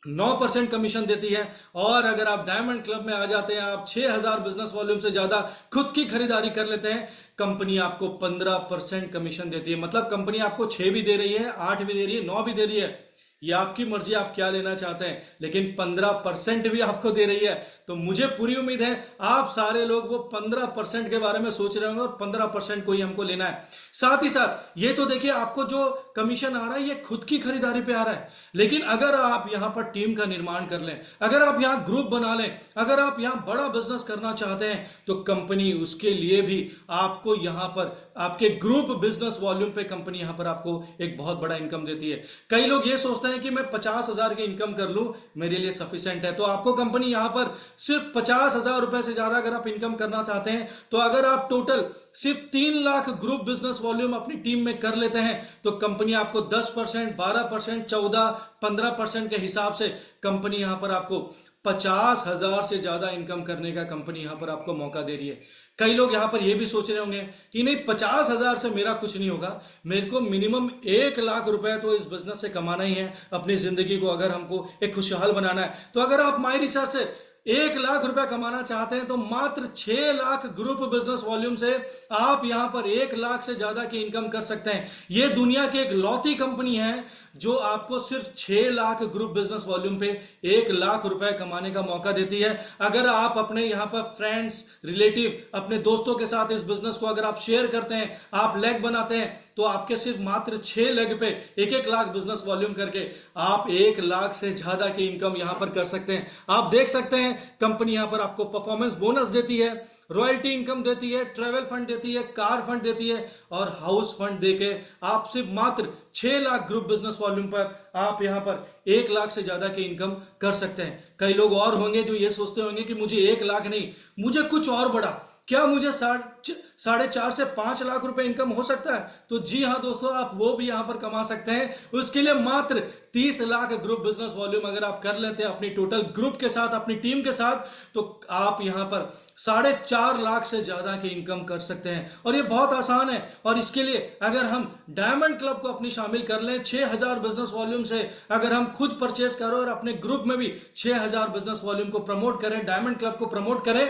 9% कमीशन देती है। और अगर आप डायमंड क्लब में आ जाते हैं, आप 6000 बिजनेस वॉल्यूम से ज्यादा खुद की खरीदारी कर लेते हैं, कंपनी आपको 15% कमीशन देती है। मतलब कंपनी आपको 6 भी दे रही है, 8 भी दे रही है, 9 भी दे रही है, ये आपकी मर्जी आप क्या लेना चाहते हैं, लेकिन 15% भी आपको दे रही है। तो मुझे पूरी उम्मीद है आप सारे लोग वो 15% के बारे में सोच रहे होंगे और 15% को ही हमको लेना है। साथ ही साथ ये तो देखिए, आपको जो कमीशन आ रहा है ये खुद की खरीदारी पे आ रहा है, लेकिन अगर आप यहां पर टीम का निर्माण कर लें, अगर आप यहां ग्रुप बना लें, अगर आप यहां बड़ा बिजनेस करना चाहते हैं तो कंपनी उसके लिए भी आपको यहां पर आपके ग्रुप बिजनेस वॉल्यूम पे कंपनी यहां पर आपको एक बहुत बड़ा इनकम देती है। कई लोग ये सोचते हैं कि मैं 50,000 की इनकम कर लूं मेरे लिए सफिशिएंट है, तो आपको कंपनी यहां पर सिर्फ 50,000 रुपए से ज्यादा अगर आप इनकम करना चाहते हैं, तो अगर आप टोटल सिर्फ 3 लाख ग्रुप बिजनेस वॉल्यूम अपनी टीम में कर लेते हैं तो कंपनी आपको 10%, 12%, 14, 15% के हिसाब से कंपनी यहां पर आपको 50,000 से ज्यादा इनकम करने का कंपनी यहां पर आपको मौका दे रही है। कई लोग यहां पर यह भी सोच रहे होंगे कि नहीं, 50,000 से मेरा कुछ नहीं होगा, मेरे को मिनिमम 1 लाख रुपए तो इस बिजनेस से कमाना ही है अपनी जिंदगी को अगर हमको एक खुशहाल बनाना है। तो अगर आप माई रिचार्ज से 1 लाख रुपए कमाना चाहते हैं तो मात्र 6 लाख ग्रुप बिजनेस वॉल्यूम से आप यहां पर 1 लाख से ज्यादा की इनकम कर सकते हैं। यह दुनिया की एक लौती कंपनी है जो आपको सिर्फ 6 लाख ग्रुप बिजनेस वॉल्यूम पे 1 लाख रुपए कमाने का मौका देती है। अगर आप अपने यहां पर फ्रेंड्स, रिलेटिव, अपने दोस्तों के साथ इस बिजनेस को अगर आप शेयर करते हैं, आप लेग बनाते हैं, तो आपके सिर्फ मात्र 6 लेग पे 1-1 लाख बिजनेस वॉल्यूम करके आप 1 लाख से ज्यादा की इनकम यहां पर कर सकते हैं। आप देख सकते हैं कंपनी यहां पर आपको परफॉर्मेंस बोनस देती है, रॉयल्टी इनकम देती है, ट्रेवल फंड देती है, कार फंड देती है और हाउस फंड देके आप सिर्फ मात्र 6 लाख ग्रुप बिजनेस वॉल्यूम पर आप यहां पर 1 लाख से ज्यादा की इनकम कर सकते हैं। कई लोग और होंगे जो ये सोचते होंगे कि मुझे 1 लाख नहीं, मुझे कुछ और बड़ा, क्या मुझे 4.5 से 5 लाख रुपए इनकम हो सकता है? तो जी हां दोस्तों, आप वो भी यहां पर कमा सकते हैं। उसके लिए मात्र 30 लाख ग्रुप बिजनेस वॉल्यूम अगर आप कर लेते हैं अपनी टोटल ग्रुप के साथ, अपनी टीम के साथ, तो आप यहां पर 4.5 लाख से ज्यादा की इनकम कर सकते हैं। और ये बहुत आसान है। और इसके लिए अगर हम डायमंड क्लब को अपनी शामिल कर लें, 6000 बिजनेस वॉल्यूम से अगर हम खुद परचेज करें और अपने ग्रुप में भी 6000 बिजनेस वॉल्यूम को प्रमोट करें, डायमंड क्लब को प्रमोट करें,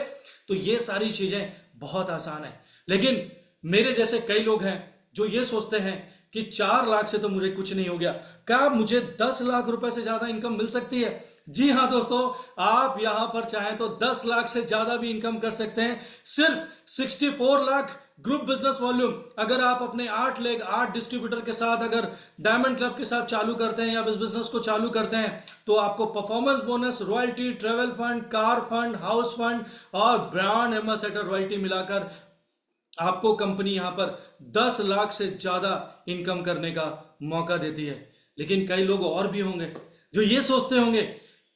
तो ये सारी चीजें बहुत आसान है। लेकिन मेरे जैसे कई लोग हैं जो ये सोचते हैं कि 4 लाख से तो मुझे कुछ नहीं हो गया, क्या मुझे 10 लाख रुपए से ज्यादा इनकम मिल सकती है? जी हां दोस्तों, आप यहां पर चाहें तो 10 लाख से ज्यादा भी इनकम कर सकते हैं। सिर्फ 64 लाख ग्रुप बिजनेस वॉल्यूम अगर आप अपने 8 लेग 8 डिस्ट्रीब्यूटर के साथ अगर डायमंड क्लब के साथ चालू करते हैं या इस बिजनेस को चालू करते हैं, तो आपको performance bonus, royalty, travel fund, car fund, house fund और ब्रांड एम्बेसडर रॉयल्टी मिलाकर आपको कंपनी यहां पर 10 लाख से ज्यादा इनकम करने का मौका देती है। लेकिन कई लोग और भी होंगे जो ये सोचते होंगे,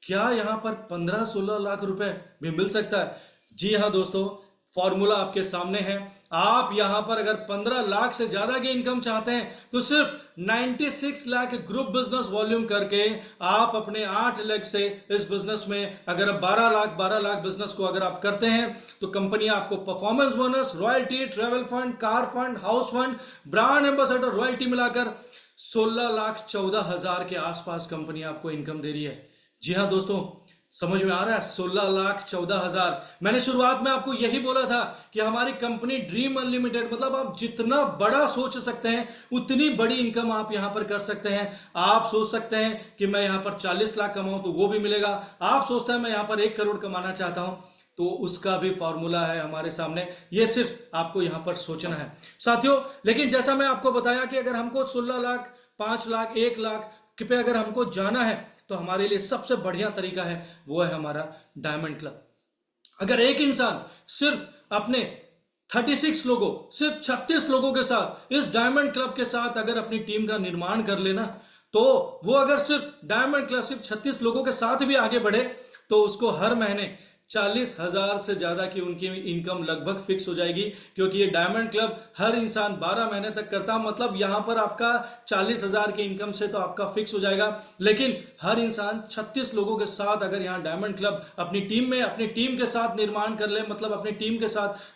क्या यहां पर 15-16 लाख रुपए भी मिल सकता है? जी हां दोस्तों, फॉर्मूला आपके सामने है। आप यहां पर अगर 15 लाख से ज्यादा की इनकम चाहते हैं तो सिर्फ 96 लाख ग्रुप बिजनेस वॉल्यूम करके आप अपने 8 लेग से इस बिजनेस में अगर 12 लाख बिजनेस को अगर आप करते हैं, तो कंपनी आपको performance bonus, royalty, travel fund, car fund, house fund, brand ambassador royalty मिलाकर 16,14,000 के आसपास कंपनी आपको इनकम दे रही है। जी हां दोस्तों, समझ में आ रहा है? 16,14,000। मैंने शुरुआत में आपको यही बोला था कि हमारी कंपनी ड्रीम अनलिमिटेड, मतलब आप जितना बड़ा सोच सकते हैं उतनी बड़ी इनकम आप यहां पर कर सकते हैं। आप सोच सकते हैं कि मैं यहां पर 40 लाख कमाऊं तो वो भी मिलेगा। आप सोचते हैं मैं यहां पर 1 करोड़ कमाना चाहता हूं, तो उसका भी फॉर्मूला है हमारे सामने। ये सिर्फ आपको यहां पर सोचना है साथियों। लेकिन जैसा मैं आपको बताया कि अगर हमको 16 लाख, 5 लाख, 1 लाख पे अगर हमको जाना है, तो हमारे लिए सबसे बढ़िया तरीका है वो है हमारा डायमंड क्लब। अगर एक इंसान सिर्फ अपने 36 लोगों, सिर्फ 36 लोगों के साथ इस डायमंड क्लब के साथ अगर अपनी टीम का निर्माण कर लेना, तो वो अगर सिर्फ डायमंड क्लब सिर्फ 36 लोगों के साथ भी आगे बढ़े, तो उसको हर महीने 40,000 से ज्यादा की उनकी इनकम लगभग फिक्स हो जाएगी। क्योंकि ये डायमंड क्लब हर इंसान 12 महीने तक करता, मतलब यहां पर आपका 40,000 की इनकम से तो आपका फिक्स हो जाएगा। लेकिन हर इंसान 36 लोगों के साथ अगर यहां डायमंड क्लब अपनी टीम में, अपनी टीम के साथ निर्माण कर ले, मतलब अपनी टीम के साथ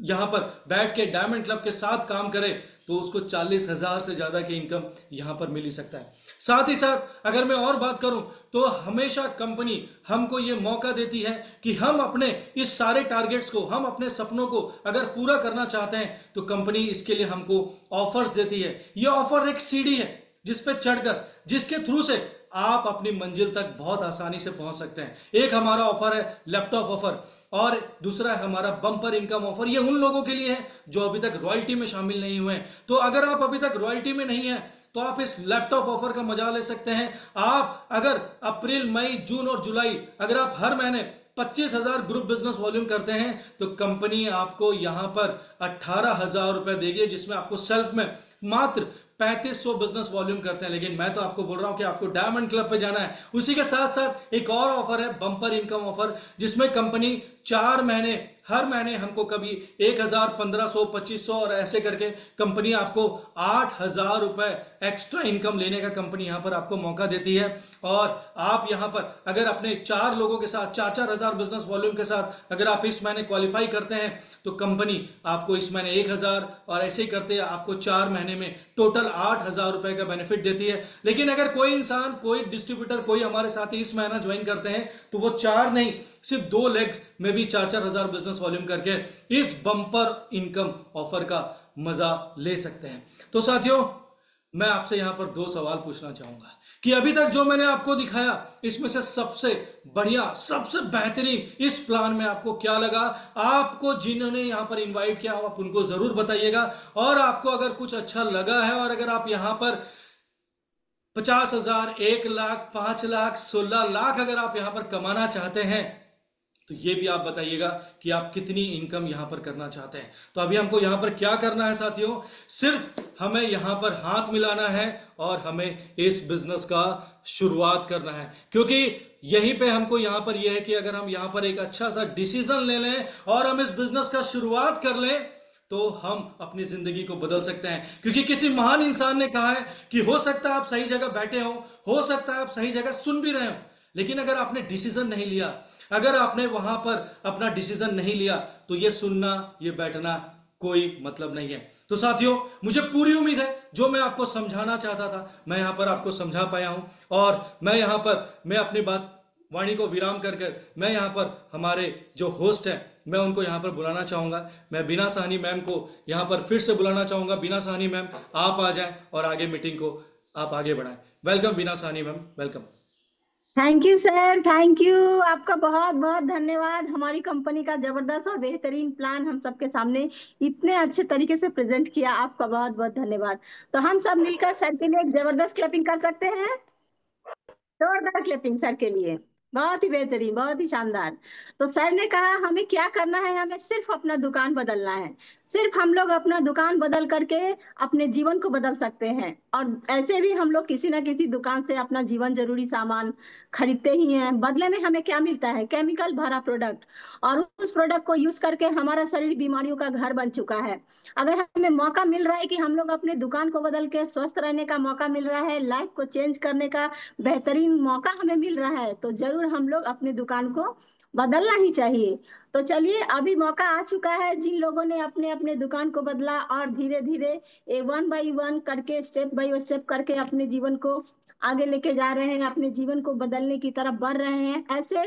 यहां पर बैठ के डायमंड क्लब के साथ काम करे, तो उसको 40,000 से ज्यादा की इनकम यहां पर मिल ही सकता है। साथ ही साथ अगर मैं और बात करूं, तो हमेशा कंपनी हमको यह मौका देती है कि हम अपने इस सारे टारगेट्स को, हम अपने सपनों को अगर पूरा करना चाहते हैं, तो कंपनी इसके लिए हमको ऑफर्स देती है। यह ऑफर एक सीढ़ी है जिस पे चढ़कर, जिसके थ्रू से आप अपनी मंजिल तक बहुत आसानी से पहुंच सकते हैं। एक हमारा ऑफर है लैपटॉप ऑफर, और दूसरा है हमारा बम्पर इनकम ऑफर। ये उन लोगों के लिए है जो अभी तक रॉयल्टी में शामिल नहीं हुए हैं। तो अगर आप अभी तक रॉयल्टी में नहीं है, तो आप इस लैपटॉप ऑफर का मजा ले सकते हैं। आप अगर अप्रैल, मई, जून और जुलाई अगर आप हर महीने 25,000 ग्रुप बिजनेस वॉल्यूम करते हैं, तो कंपनी आपको यहां पर 18,000 रुपए देगी, जिसमें आपको सेल्फ में मात्र 3500 बिजनेस वॉल्यूम करते हैं। लेकिन मैं तो आपको बोल रहा हूं कि आपको डायमंड क्लब पे जाना है। उसी के साथ साथ एक और ऑफर है बम्पर इनकम ऑफर, जिसमें कंपनी 4 महीने हर महीने हमको कभी 1,000, 1,500, 2,500 और ऐसे करके कंपनी आपको 8,000 रुपए एक्स्ट्रा इनकम लेने का कंपनी यहाँ पर आपको मौका देती है। और आप यहाँ पर अगर अपने 4 लोगों के साथ 4-4 हज़ार बिजनेस वॉल्यूम के साथ अगर आप इस महीने क्वालिफाई करते हैं तो कंपनी आपको इस महीने 1,000 और ऐसे ही करते आपको 4 महीने में टोटल 8,000 रुपए का बेनिफिट देती है। लेकिन अगर कोई इंसान, कोई डिस्ट्रीब्यूटर, कोई हमारे साथ इस महीना ज्वाइन करते हैं तो वो 4 नहीं, सिर्फ 2 लेग्स में भी 4-4 हज़ार बिजनेस वॉल्यूम करके इस बम्पर इनकम ऑफर का मजा ले सकते हैं। तो साथियों, मैं आपसे यहां पर 2 सवाल पूछना चाहूंगा कि अभी तक जो मैंने आपको दिखाया इसमें से सबसे बढ़िया, सबसे बेहतरीन इस प्लान में आपको क्या लगा? आपको जिन्होंने यहां पर इनवाइट किया आप उनको जरूर बताइएगा। और आपको अगर कुछ अच्छा लगा है और अगर आप यहां पर 50,000, 1 लाख, 5 लाख, 16 लाख अगर आप यहां पर कमाना चाहते हैं तो ये भी आप बताइएगा कि आप कितनी इनकम यहां पर करना चाहते हैं। तो अभी हमको यहां पर क्या करना है साथियों? सिर्फ हमें यहां पर हाथ मिलाना है और हमें इस बिजनेस का शुरुआत करना है। क्योंकि यहीं पे हमको यहां पर यह है कि अगर हम यहां पर एक अच्छा सा डिसीजन ले लें और हम इस बिजनेस का शुरुआत कर लें तो हम अपनी जिंदगी को बदल सकते हैं। क्योंकि किसी महान इंसान ने कहा है कि हो सकता है आप सही जगह बैठे हो सकता है आप सही जगह सुन भी रहे हो, लेकिन अगर आपने डिसीजन नहीं लिया, अगर आपने वहां पर अपना डिसीजन नहीं लिया तो ये सुनना, ये बैठना कोई मतलब नहीं है। तो साथियों, मुझे पूरी उम्मीद है जो मैं आपको समझाना चाहता था मैं यहां पर आपको समझा पाया हूं। और मैं अपनी बात वाणी को विराम कर कर मैं यहां पर हमारे जो होस्ट है मैं उनको यहां पर बुलाना चाहूंगा। मैं बीना साहनी मैम को यहां पर फिर से बुलाना चाहूंगा। बीना साहनी मैम, आप आ जाएं और आगे मीटिंग को आप आगे बढ़ाएं। Welcome Bina Sahni ma'am, welcome. Thank you sir, thank you. आपका बहुत बहुत धन्यवाद। हमारी कंपनी का जबरदस्त और बेहतरीन प्लान हम सबके सामने इतने अच्छे तरीके से प्रेजेंट किया, आपका बहुत बहुत धन्यवाद। तो हम सब मिलकर सर के लिए एक जबरदस्त क्लैपिंग कर सकते हैं। जोरदार क्लैपिंग सर के लिए। बहुत ही बेहतरीन, बहुत ही शानदार। तो सर ने कहा हमें क्या करना है, हमें सिर्फ अपना दुकान बदलना है। सिर्फ हम लोग अपना दुकान बदल करके अपने जीवन को बदल सकते हैं। और ऐसे भी हम लोग किसी ना किसी दुकान से अपना जीवन जरूरी सामान खरीदते ही हैं। बदले में हमें क्या मिलता है? केमिकल भरा प्रोडक्ट। और उस प्रोडक्ट को यूज करके हमारा शरीर बीमारियों का घर बन चुका है। अगर हमें मौका मिल रहा है कि हम लोग अपने दुकान को बदल के स्वस्थ रहने का मौका मिल रहा है, लाइफ को चेंज करने का बेहतरीन मौका हमें मिल रहा है, तो जरूर हम लोग अपनी दुकान को बदलना ही चाहिए। तो चलिए, अभी मौका आ चुका है। जिन लोगों ने अपने अपने दुकान को बदला और धीरे धीरे 1 बाई 1 करके, स्टेप बाय स्टेप करके अपने जीवन को आगे लेके जा रहे हैं, अपने जीवन को बदलने की तरफ बढ़ रहे हैं, ऐसे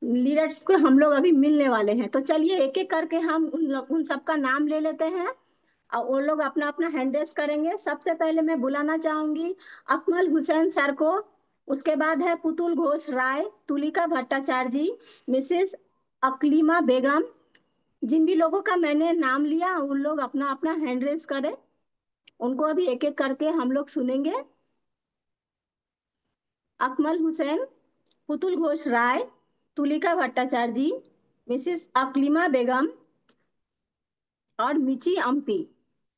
लीडर्स को हम लोग अभी मिलने वाले हैं। तो चलिए एक एक करके हम उन सबका नाम ले लेते हैं और वो लोग अपना अपना हैंड रेस करेंगे। सबसे पहले मैं बुलाना चाहूंगी अकमल हुसैन सर को। उसके बाद है पुतुल घोष राय, तुलिका भट्टाचार्य जी, मिसेस अकलीमा बेगम। जिन भी लोगों का मैंने नाम लिया उन लोग अपना अपना हैंड रेस करें। उनको अभी एक एक करके हम लोग सुनेंगे। अकमल हुसैन, पुतुल घोष राय, तुलिका भट्टाचार्य जी, मिसेस अकलीमा बेगम और मिची अम्पी।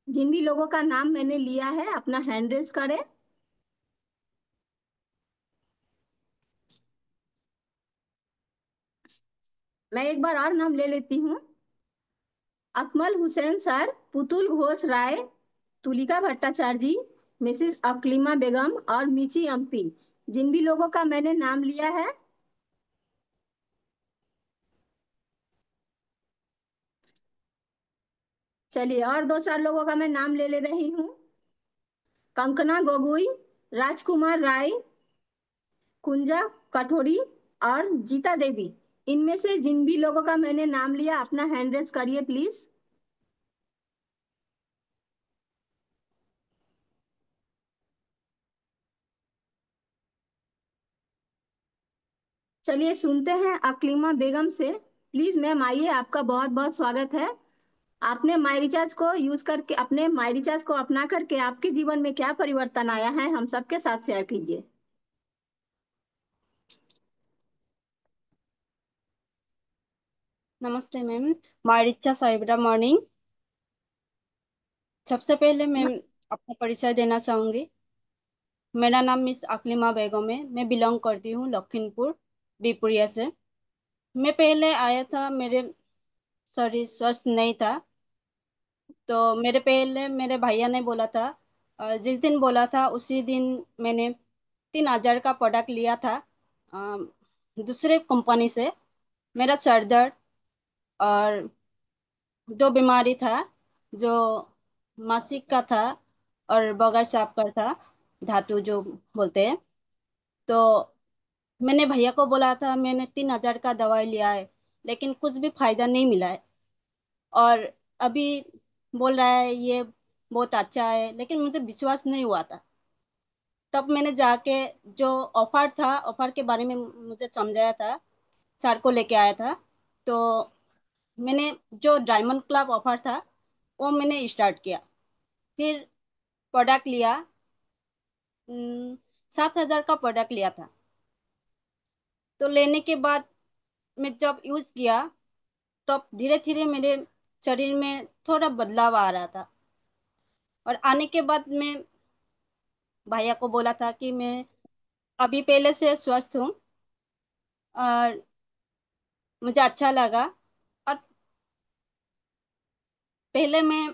जिन भी लोगों का नाम मैंने लिया है अपना हैंड रेस करें। मैं एक बार और नाम ले लेती हूँ। अकमल हुसैन सर, पुतुल घोष राय, तुलिका भट्टाचार्य जी, मिसेस अकलीमा बेगम और मिची अम्पी। जिन भी लोगों का मैंने नाम लिया है। चलिए और 2-4 लोगों का मैं नाम ले ले रही हूँ। कंकना गोगोई, राजकुमार राय, कुंजा कठोरी और जीता देवी। इनमें से जिन भी लोगों का मैंने नाम लिया अपना हैंड रेस करिए प्लीज। चलिए सुनते हैं अकलीमा बेगम से। प्लीज मैम आइए, आपका बहुत बहुत स्वागत है। आपने माई रिचार्ज को यूज करके, अपने माई रिचार्ज को अपना करके आपके जीवन में क्या परिवर्तन आया है हम सबके साथ शेयर कीजिए। नमस्ते मैम। मारिचा साइबरा मॉर्निंग। सबसे पहले मैं अपना परिचय देना चाहूंगी। मेरा नाम मिस अकलिमा बेगम है। मैं बिलोंग करती हूँ लखीमपुर बिपुरिया से। मैं पहले आया था मेरे शरीर स्वस्थ नहीं था। तो मेरे पहले मेरे भैया ने बोला था, जिस दिन बोला था उसी दिन मैंने 3,000 का प्रोडक्ट लिया था अ, दूसरे कंपनी से। मेरा सर दर्द और दो बीमारी था, जो मासिक का था और बगर साहब का था, धातु जो बोलते हैं। तो मैंने भैया को बोला था मैंने 3,000 का दवाई लिया है, लेकिन कुछ भी फायदा नहीं मिला है। और अभी बोल रहा है ये बहुत अच्छा है, लेकिन मुझे विश्वास नहीं हुआ था। तब मैंने जाके जो ऑफर था, ऑफर के बारे में मुझे समझाया था, सर को लेके आया था। तो मैंने जो डायमंड क्लब ऑफर था वो मैंने स्टार्ट किया। फिर प्रोडक्ट लिया। 7,000 का प्रोडक्ट लिया था। तो लेने के बाद मैं जब यूज किया, तब धीरे धीरे मेरे शरीर में थोड़ा बदलाव आ रहा था। और आने के बाद मैं भैया को बोला था कि मैं अभी पहले से स्वस्थ हूँ और मुझे अच्छा लगा। और पहले मैं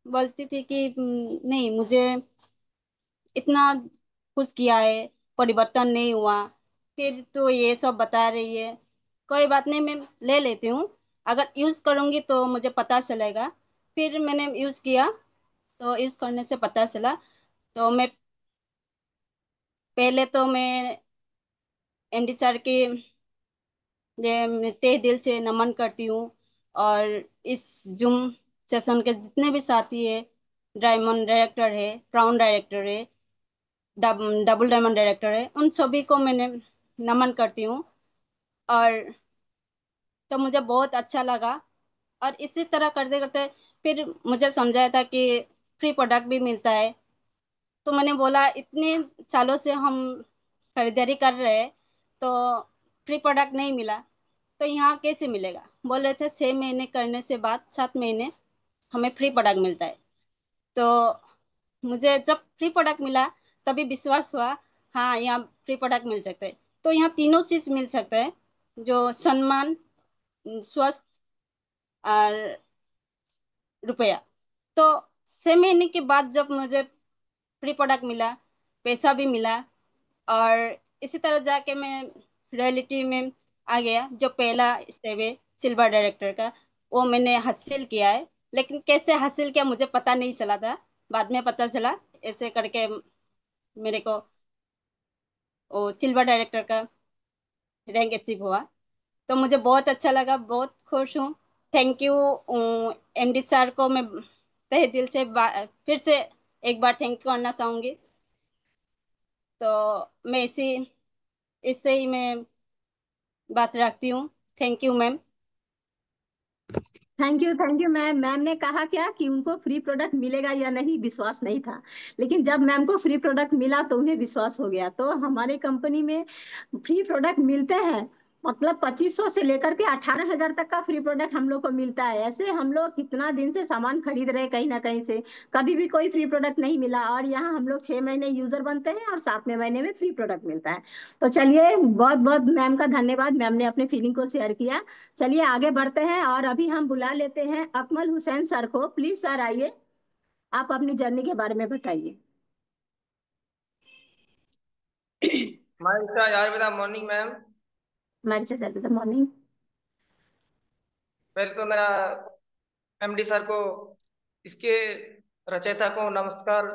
बोलती थी कि नहीं, मुझे इतना कुछ किया है, परिवर्तन नहीं हुआ, फिर तो ये सब बता रही है। कोई बात नहीं, मैं ले लेती हूँ, अगर यूज करूंगी तो मुझे पता चलेगा। फिर मैंने यूज किया, तो यूज करने से पता चला। तो मैं पहले तो मैं एमडी सर के लिए मैं तहे दिल से नमन करती हूँ। और इस जूम सेशन के जितने भी साथी है, डायमंड डायरेक्टर है, क्राउन डायरेक्टर है, डबल डायमंड डायरेक्टर है, उन सभी को मैंने नमन करती हूँ। और तो मुझे बहुत अच्छा लगा। और इसी तरह करते करते फिर मुझे समझाया था कि फ्री प्रोडक्ट भी मिलता है। तो मैंने बोला इतने सालों से हम खरीदारी कर रहे हैं, तो फ्री प्रोडक्ट नहीं मिला तो यहाँ कैसे मिलेगा। बोल रहे थे 6 महीने करने से बाद 7 महीने हमें फ्री प्रोडक्ट मिलता है। तो मुझे जब फ्री प्रोडक्ट मिला तभी विश्वास हुआ, हाँ यहाँ फ्री प्रोडक्ट मिल सकते हैं। तो यहाँ तीनों चीज मिल सकता है, जो सम्मान, स्वस्थ और रुपया। तो 6 महीने के बाद जब मुझे फ्री प्रोडक्ट मिला, पैसा भी मिला, और इसी तरह जाके मैं रियलिटी में आ गया। जो पहला स्टेप है सिल्वर डायरेक्टर का, वो मैंने हासिल किया है। लेकिन कैसे हासिल किया मुझे पता नहीं चला था, बाद में पता चला। ऐसे करके मेरे को वो सिल्वर डायरेक्टर का रैंक अचीव हुआ। तो मुझे बहुत अच्छा लगा, बहुत खुश हूँ। थैंक यू एमडी सर को मैं तहे दिल से फिर से एक बार थैंक यू करना चाहूंगी। तो मैं इससे ही मैं बात रखती हूँ। Thank you ma'am. Thank you ma'am. Ma'am ने कहा क्या कि उनको फ्री प्रोडक्ट मिलेगा या नहीं, विश्वास नहीं था। लेकिन जब मैम को फ्री प्रोडक्ट मिला तो उन्हें विश्वास हो गया। तो हमारे कंपनी में फ्री प्रोडक्ट मिलते हैं, मतलब 2500 से लेकर के 18,000 तक का फ्री प्रोडक्ट हम लोग को मिलता है। ऐसे हम लोग कितना दिन से सामान खरीद रहे हैं कहीं ना कहीं से, कभी भी कोई फ्री प्रोडक्ट नहीं मिला। और यहाँ हम लोग 6 महीने यूजर बनते हैं और 7वें महीने में फ्री प्रोडक्ट मिलता है। तो चलिए, बहुत बहुत मैम का धन्यवाद, मैम ने अपने फीलिंग को शेयर किया। चलिए आगे बढ़ते हैं और अभी हम बुला लेते हैं अकमल हुसैन सर को। प्लीज सर आइए, आप अपनी जर्नी के बारे में बताइए। माइका यार विदा मॉर्निंग मैम। हमारे से गुड मॉर्निंग। पहले तो मेरा एमडी सर को, इसके रचयिता को नमस्कार।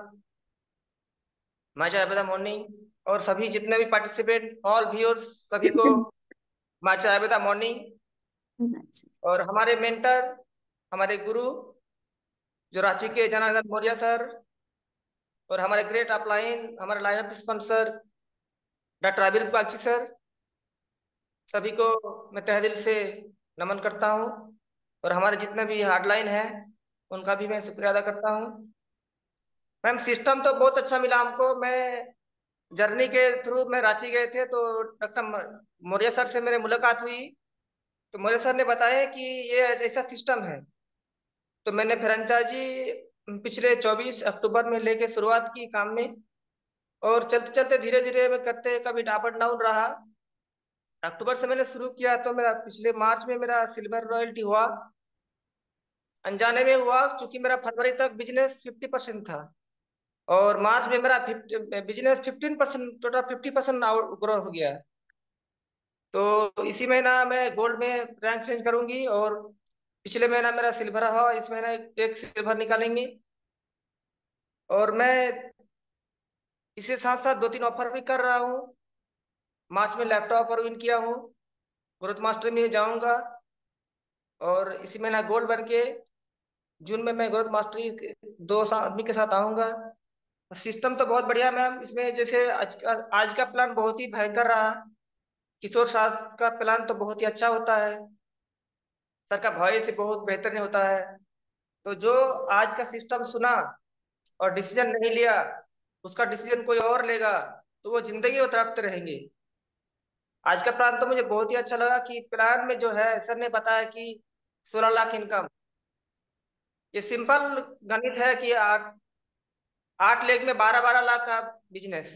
माइका विदा मॉर्निंग। और सभी जितने भी पार्टिसिपेंट, ऑल व्यूअर्स, सभी को माइका विदा मॉर्निंग। और हमारे मेंटर, हमारे गुरु, जो रांची के जनार्दन मौर्य सर, और हमारे ग्रेट अपलाइन, हमारे line of sponsor doctor Abir Bagchi sir, सभी को मैं तहे दिल से नमन करता हूँ। और हमारे जितने भी हार्डलाइन हैं उनका भी मैं शुक्रिया अदा करता हूँ। मैम सिस्टम तो बहुत अच्छा मिला हमको। मैं जर्नी के थ्रू मैं रांची गए थे, तो डॉक्टर मौर्य सर से मेरी मुलाकात हुई। तो मौर्य सर ने बताया कि ये ऐसा सिस्टम है। तो मैंने फ्रेंचाइजी पिछले 24 अक्टूबर में लेके शुरुआत की काम में। और चलते चलते धीरे धीरे मैं करते, कभी अप एंड डाउन रहा। अक्टूबर से मैंने शुरू किया, तो मेरा पिछले मार्च में मेरा सिल्वर रॉयल्टी हुआ। अनजाने में हुआ, क्योंकि मेरा फरवरी तक बिजनेस 50% था, और मार्च में मेरा बिजनेस 15%, टोटल 50% ग्रो हो गया। तो इसी महीना मैं गोल्ड में रैंक चेंज करूंगी, और पिछले महीना मेरा सिल्वर रहा, इस महीना एक सिल्वर निकालेंगे। और मैं इसके साथ साथ 2-3 ऑफर भी कर रहा हूँ। मार्च में लैपटॉप ऑफर विन किया हूँ, ग्रोथ मास्टर में जाऊंगा, और इसी महीना गोल्ड बन के जून में मैं ग्रोथ मास्टरी 2 आदमी के साथ आऊंगा। सिस्टम तो बहुत बढ़िया मैम, इसमें जैसे आज का प्लान बहुत ही भयंकर रहा। किशोर साथ का प्लान तो बहुत ही अच्छा होता है, सर का वॉइस से बहुत बेहतर नहीं होता है। तो जो आज का सिस्टम सुना और डिसीजन नहीं लिया, उसका डिसीजन कोई और लेगा, तो वो जिंदगी में तड़पते रहेंगे। आज का प्लान तो मुझे बहुत ही अच्छा लगा, कि प्लान में जो है सर ने बताया कि 16 लाख इनकम। ये सिंपल गणित है कि 8 लेग में 12-12 लाख का बिजनेस,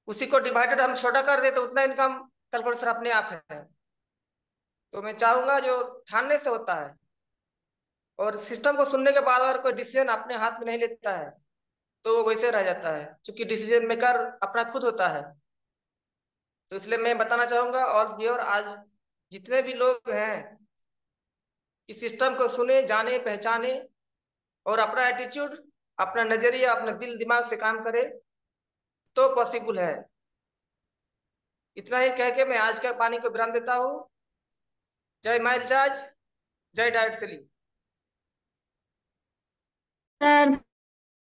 उसी को डिवाइडेड हम छोटा कर दे तो उतना इनकम कैलकुलेशन अपने आप है। तो मैं चाहूंगा जो ठानने से होता है, और सिस्टम को सुनने के बाद अगर कोई डिसीजन अपने हाथ में नहीं लेता है, तो वो वैसे रह जाता है, क्योंकि डिसीजन मेकर अपना खुद होता है। तो इसलिए मैं बताना चाहूंगा ऑल व्यूअर, आज जितने भी लोग हैं, इस सिस्टम को सुने, जाने, पहचाने, और अपना एटीट्यूड, अपना नजरिया, अपना दिल दिमाग से काम करे, तो पॉसिबल है। इतना ही कह के मैं आज का पानी को विराम देता हूँ। जय माई रिचार्ज, जय डायरेक्ट सेलिंग। सर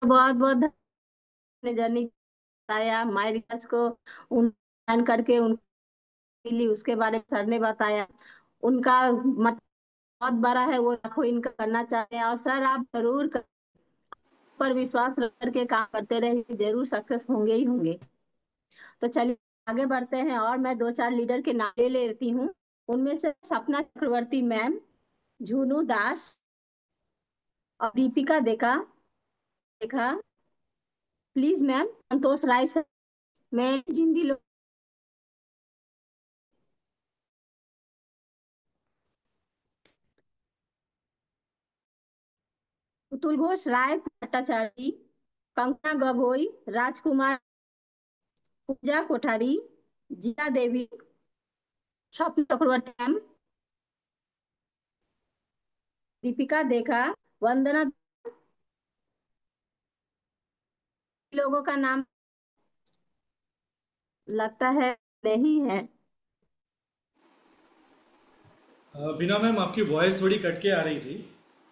बहुत बहुत धन्यवाद, जर्नी बताया माई रिसर्च को उन जान करके मिली, उसके बारे में सर ने बताया। उनका मत बहुत बड़ा है, वो लाखों इनका करना चाहते हैं, और सर आप जरूर पर विश्वास रख करके काम करते रहिए, जरूर सक्सेस होंगे ही होंगे। तो चलिए आगे बढ़ते हैं, और मैं 2-4 लीडर के नाम ले लेती हूँ। उनमें से सपना चक्रवर्ती मैम, झुनू दास, और दीपिका देखा देखा please ma'am, Santosh Rai sir, मैं जिन भी लोग, पुतुल घोष राय भट्टाचार्य, कंगना गगोई, राजकुमार, पूजा कोठारी, जिया देवी, स्वप्न चक्रवर्ती मैम, दीपिका देखा, वंदना, लोगों का नाम लगता है नहीं है। बिना मैम आपकी वॉइस थोड़ी कट के आ रही थी।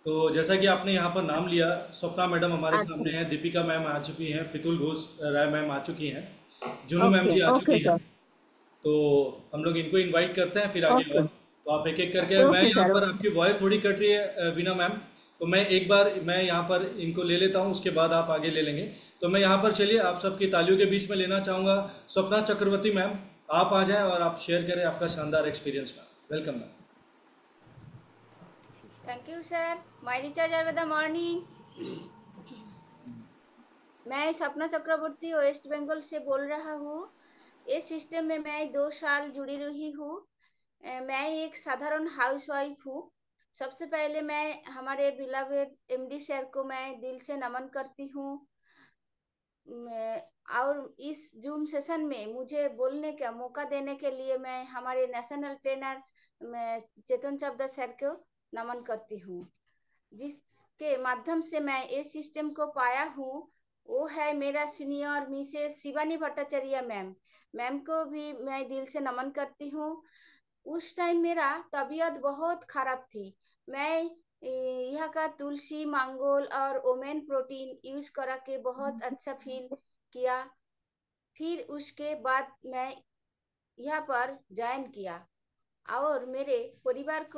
तो जैसा कि आपने यहाँ पर नाम लिया, स्वप्ना मैडम हमारे अच्छा, सामने हैं, दीपिका मैम आ चुकी हैं, पितुल घोष राय मैम आ चुकी हैं, जुनू मैम ओके जी आ ओके चुकी हैं। सर, तो हम लोग इनको इनवाइट करते हैं फिर आगे ओके और। तो आप एक एक करके, मैं ओके यहाँ सर, पर, आपकी वॉइस थोड़ी कट रही है बीना मैम, तो मैं एक बार मैं यहाँ पर इनको ले लेता हूँ, उसके बाद आप आगे ले लेंगे। तो मैं यहाँ पर, चलिए आप सबकी तालियों के बीच में लेना चाहूँगा स्वप्ना चक्रवर्ती मैम। आप आ जाएं और आप शेयर करें आपका शानदार experience ma'am. Welcome ma'am. Thank you sir. My recharge are the morning. मैं सपना चक्रवर्ती वेस्ट बंगाल से बोल रहा हूँ। इस सिस्टम में मैं 2 साल जुड़ी रही हूँ। मैं एक साधारण हाउसवाइफ हूँ। सबसे पहले मैं हमारे बिलवेड एमडी सर को मैं दिल से नमन करती हूँ। और इस जूम सेशन में मुझे बोलने का मौका देने के लिए मैं हमारे नेशनल ट्रेनर चेतन चब्दा सर को नमन करती हूँ, जिसके माध्यम से मैं इस सिस्टम को पाया हूँ। वो है मेरा senior Mrs Shivani Bhattacharya ma'am. Ma'am को भी मैं दिल से नमन करती हूँ। उस टाइम मेरा तबीयत बहुत खराब थी। मैं यहाँ का तुलसी मंगोल और ओमेन प्रोटीन यूज करा के बहुत अच्छा फील किया। फिर उसके बाद मैं यहाँ पर ज्वाइन किया, और मेरे परिवार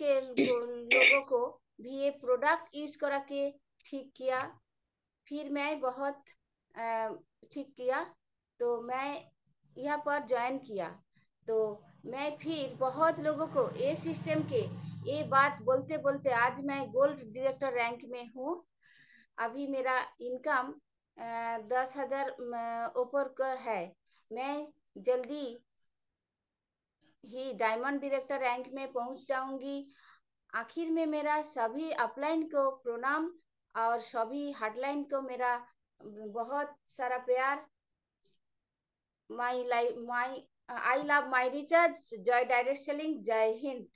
के लोगों को भी ये प्रोडक्ट यूज करा के ठीक किया। फिर मैं बहुत ठीक किया, तो मैं यहाँ पर ज्वाइन किया। तो मैं फिर बहुत लोगों को ये सिस्टम के ये बात बोलते बोलते आज मैं गोल्ड डायरेक्टर रैंक में हूँ। अभी मेरा इनकम 10,000 ऊपर का है। मैं जल्दी ही डायमंड डायरेक्टर रैंक में पहुंच जाऊंगी। आखिर में मेरा सभी अपलाइन को प्रणाम और सभी हार्डलाइन को मेरा बहुत सारा प्यार। My life my I love my recharge. जय डायरेक्ट सेलिंग। जय Hind.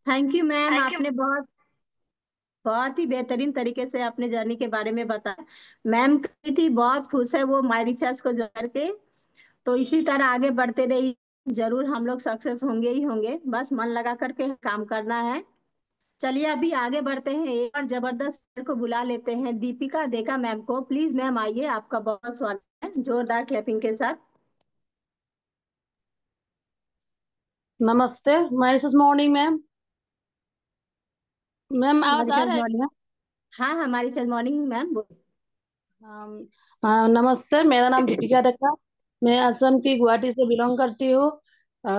Thank you ma'am, thank you. आपने बहुत बहुत ही बेहतरीन तरीके से अपने जर्नी के बारे में बताया। मैम कही थी बहुत खुश है वो माई रिचार्ज को जोड़ के। तो इसी तरह आगे बढ़ते रही, जरूर हम लोग सक्सेस होंगे ही होंगे, बस मन लगा करके काम करना है। चलिए अभी आगे बढ़ते हैं, एक और जबरदस्त player को बुला लेते हैं, दीपिका देखा मैम को। प्लीज मैम आइए, आपका बहुत स्वागत है जोरदार क्लैपिंग के साथ। नमस्ते, मेरी मॉर्निंग मैम। मैम आवाज हमारी आ चंद रहा है मॉर्निंग। क्या? हाँ हमारी चंद मॉर्निंग मैम। नमस्ते, मेरा नाम दीपिका दक्का। मैं असम की गुवाहाटी से बिलोंग करती हूँ।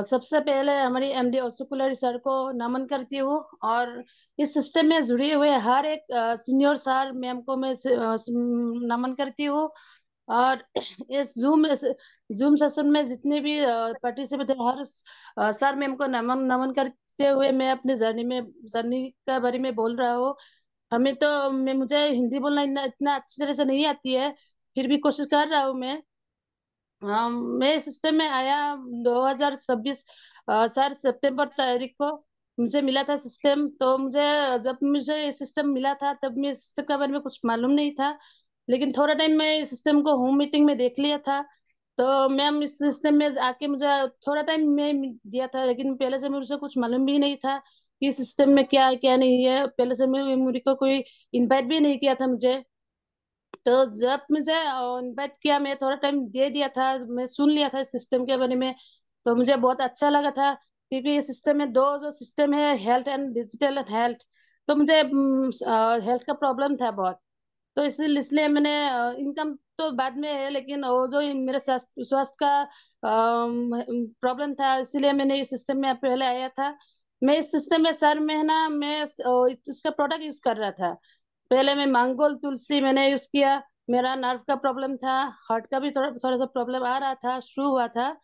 सबसे पहले हमारी एमडी अशोक सर को नमन करती हूँ, और इस सिस्टम में जुड़े हुए हर एक सीनियर सर मैम को मैं नमन करती हूँ। और इस जूम सेशन में जितने भी पार्टिसिपेट है, हर सर मैम को नमन नमन करते हुए मैं अपनी जर्नी के बारे में बोल रहा हूँ। मुझे हिंदी बोलना इतना अच्छी तरह से नहीं आती है, फिर भी कोशिश कर रहा हूँ मैं। मैं सिस्टम में आया 2026 सर सितंबर तारीख को मुझे मिला था सिस्टम। तो जब मुझे सिस्टम मिला था तब मैं सिस्टम के बारे में कुछ मालूम नहीं था, लेकिन थोड़ा टाइम मैं सिस्टम को होम मीटिंग में देख लिया था। तो मैम इस सिस्टम में आके मुझे थोड़ा टाइम में दिया था, लेकिन पहले से मुझे कुछ मालूम भी नहीं था कि सिस्टम में क्या है क्या नहीं है। पहले से मैं मुझे को कोई इनवाइट भी नहीं किया था मुझे। तो जब मुझे इनवाइट किया, मैं थोड़ा टाइम दे दिया था, मैं सुन लिया था इस सिस्टम के बारे में। तो मुझे बहुत अच्छा लगा था, क्योंकि ये सिस्टम में दो जो सिस्टम है, health and digital and health. तो मुझे हेल्थ का प्रॉब्लम था बहुत। तो इसलिए मैंने इनकम तो बाद में है, लेकिन वो जो मेरे स्वास्थ्य का प्रॉब्लम था, इसीलिए मैंने इस सिस्टम में पहले आया था। मैं इस सिस्टम में सर में है ना, इसका प्रोडक्ट यूज कर रहा था। पहले मैं मांगोल तुलसी मैंने यूज किया। मेरा नर्व का प्रॉब्लम था, हार्ट का भी थोड़ा थोड़ा सा प्रॉब्लम आ रहा था, शुरू हुआ था,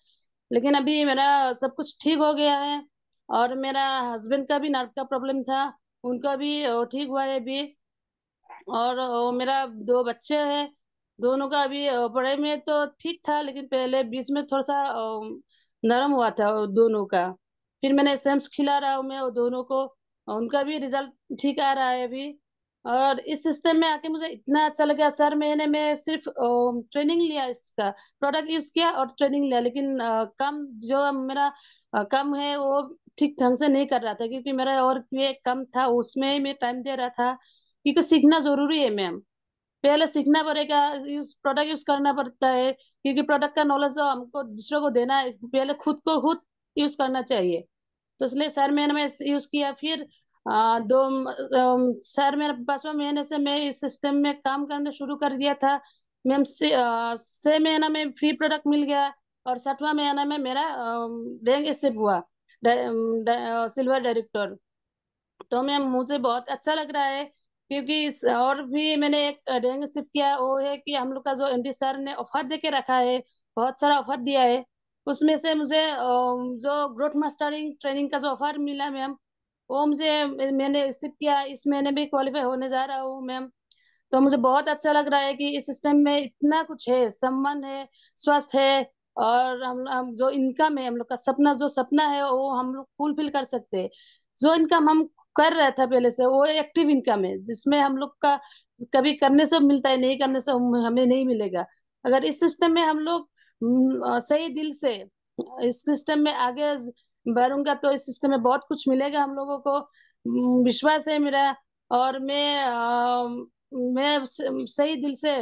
लेकिन अभी मेरा सब कुछ ठीक हो गया है। और मेरा हस्बैंड का भी नर्व का प्रॉब्लम था, उनका भी ठीक हुआ है अभी। और मेरा दो बच्चे हैं, दोनों का अभी पढ़ाई में तो ठीक था, लेकिन पहले बीच में थोड़ा सा नरम हुआ था दोनों का। फिर मैंने सेम्स खिला रहा हूँ मैं वो दोनों को, उनका भी रिजल्ट ठीक आ रहा है अभी। और इस सिस्टम में आके मुझे इतना अच्छा लगा सर। मैं सिर्फ ट्रेनिंग लिया, इसका प्रोडक्ट यूज किया और ट्रेनिंग लिया, लेकिन काम जो मेरा काम है वो ठीक ढंग से नहीं कर रहा था, क्योंकि मेरा और ये कम था, उसमें ही मैं टाइम दे रहा था। क्योंकि सीखना जरूरी है मैम, पहले सीखना पड़ेगा, यूज प्रोडक्ट यूज करना पड़ता है, क्योंकि प्रोडक्ट का नॉलेज हमको दूसरों को देना है, पहले खुद को खुद यूज करना चाहिए। तो इसलिए सर मैंने मैं यूज किया। फिर सर मेरे 5वां महीने से मैं इस सिस्टम में काम करना शुरू कर दिया था। मैम 6 महीना में फ्री प्रोडक्ट मिल गया, और 7वां महीना में मेरा रैंक एसिव हुआ, सिल्वर डायरेक्टर। तो मैम मुझे बहुत अच्छा लग रहा है, क्योंकि और भी मैंने एक रैंक शिफ्ट किया, वो है कि हम लोग का जो एमडी सर ने ऑफर दे के रखा है, बहुत सारा ऑफर दिया है। उसमें से मुझे जो ग्रोथ मास्टरिंग ट्रेनिंग का जो ऑफर मिला मैम, वो मुझे मैंने शिफ्ट किया, इस महीने भी क्वालिफाई होने जा रहा हूँ मैम। तो मुझे बहुत अच्छा लग रहा है कि इस सिस्टम में इतना कुछ है, सम्मान है, स्वास्थ्य है, और हम जो इनकम है, हम लोग का सपना जो सपना है वो हम लोग फुलफिल कर सकते हैं। जो इनकम हम कर रहे थे पहले से, वो एक्टिव इनकम है, जिसमें हम लोग का कभी करने से मिलता है, नहीं करने से हमें नहीं मिलेगा। अगर इस सिस्टम में हम लोग सही दिल से इस सिस्टम में आगे बढ़ूंगा, तो इस सिस्टम में बहुत कुछ मिलेगा हम लोगों को, विश्वास है मेरा। और मैं सही दिल से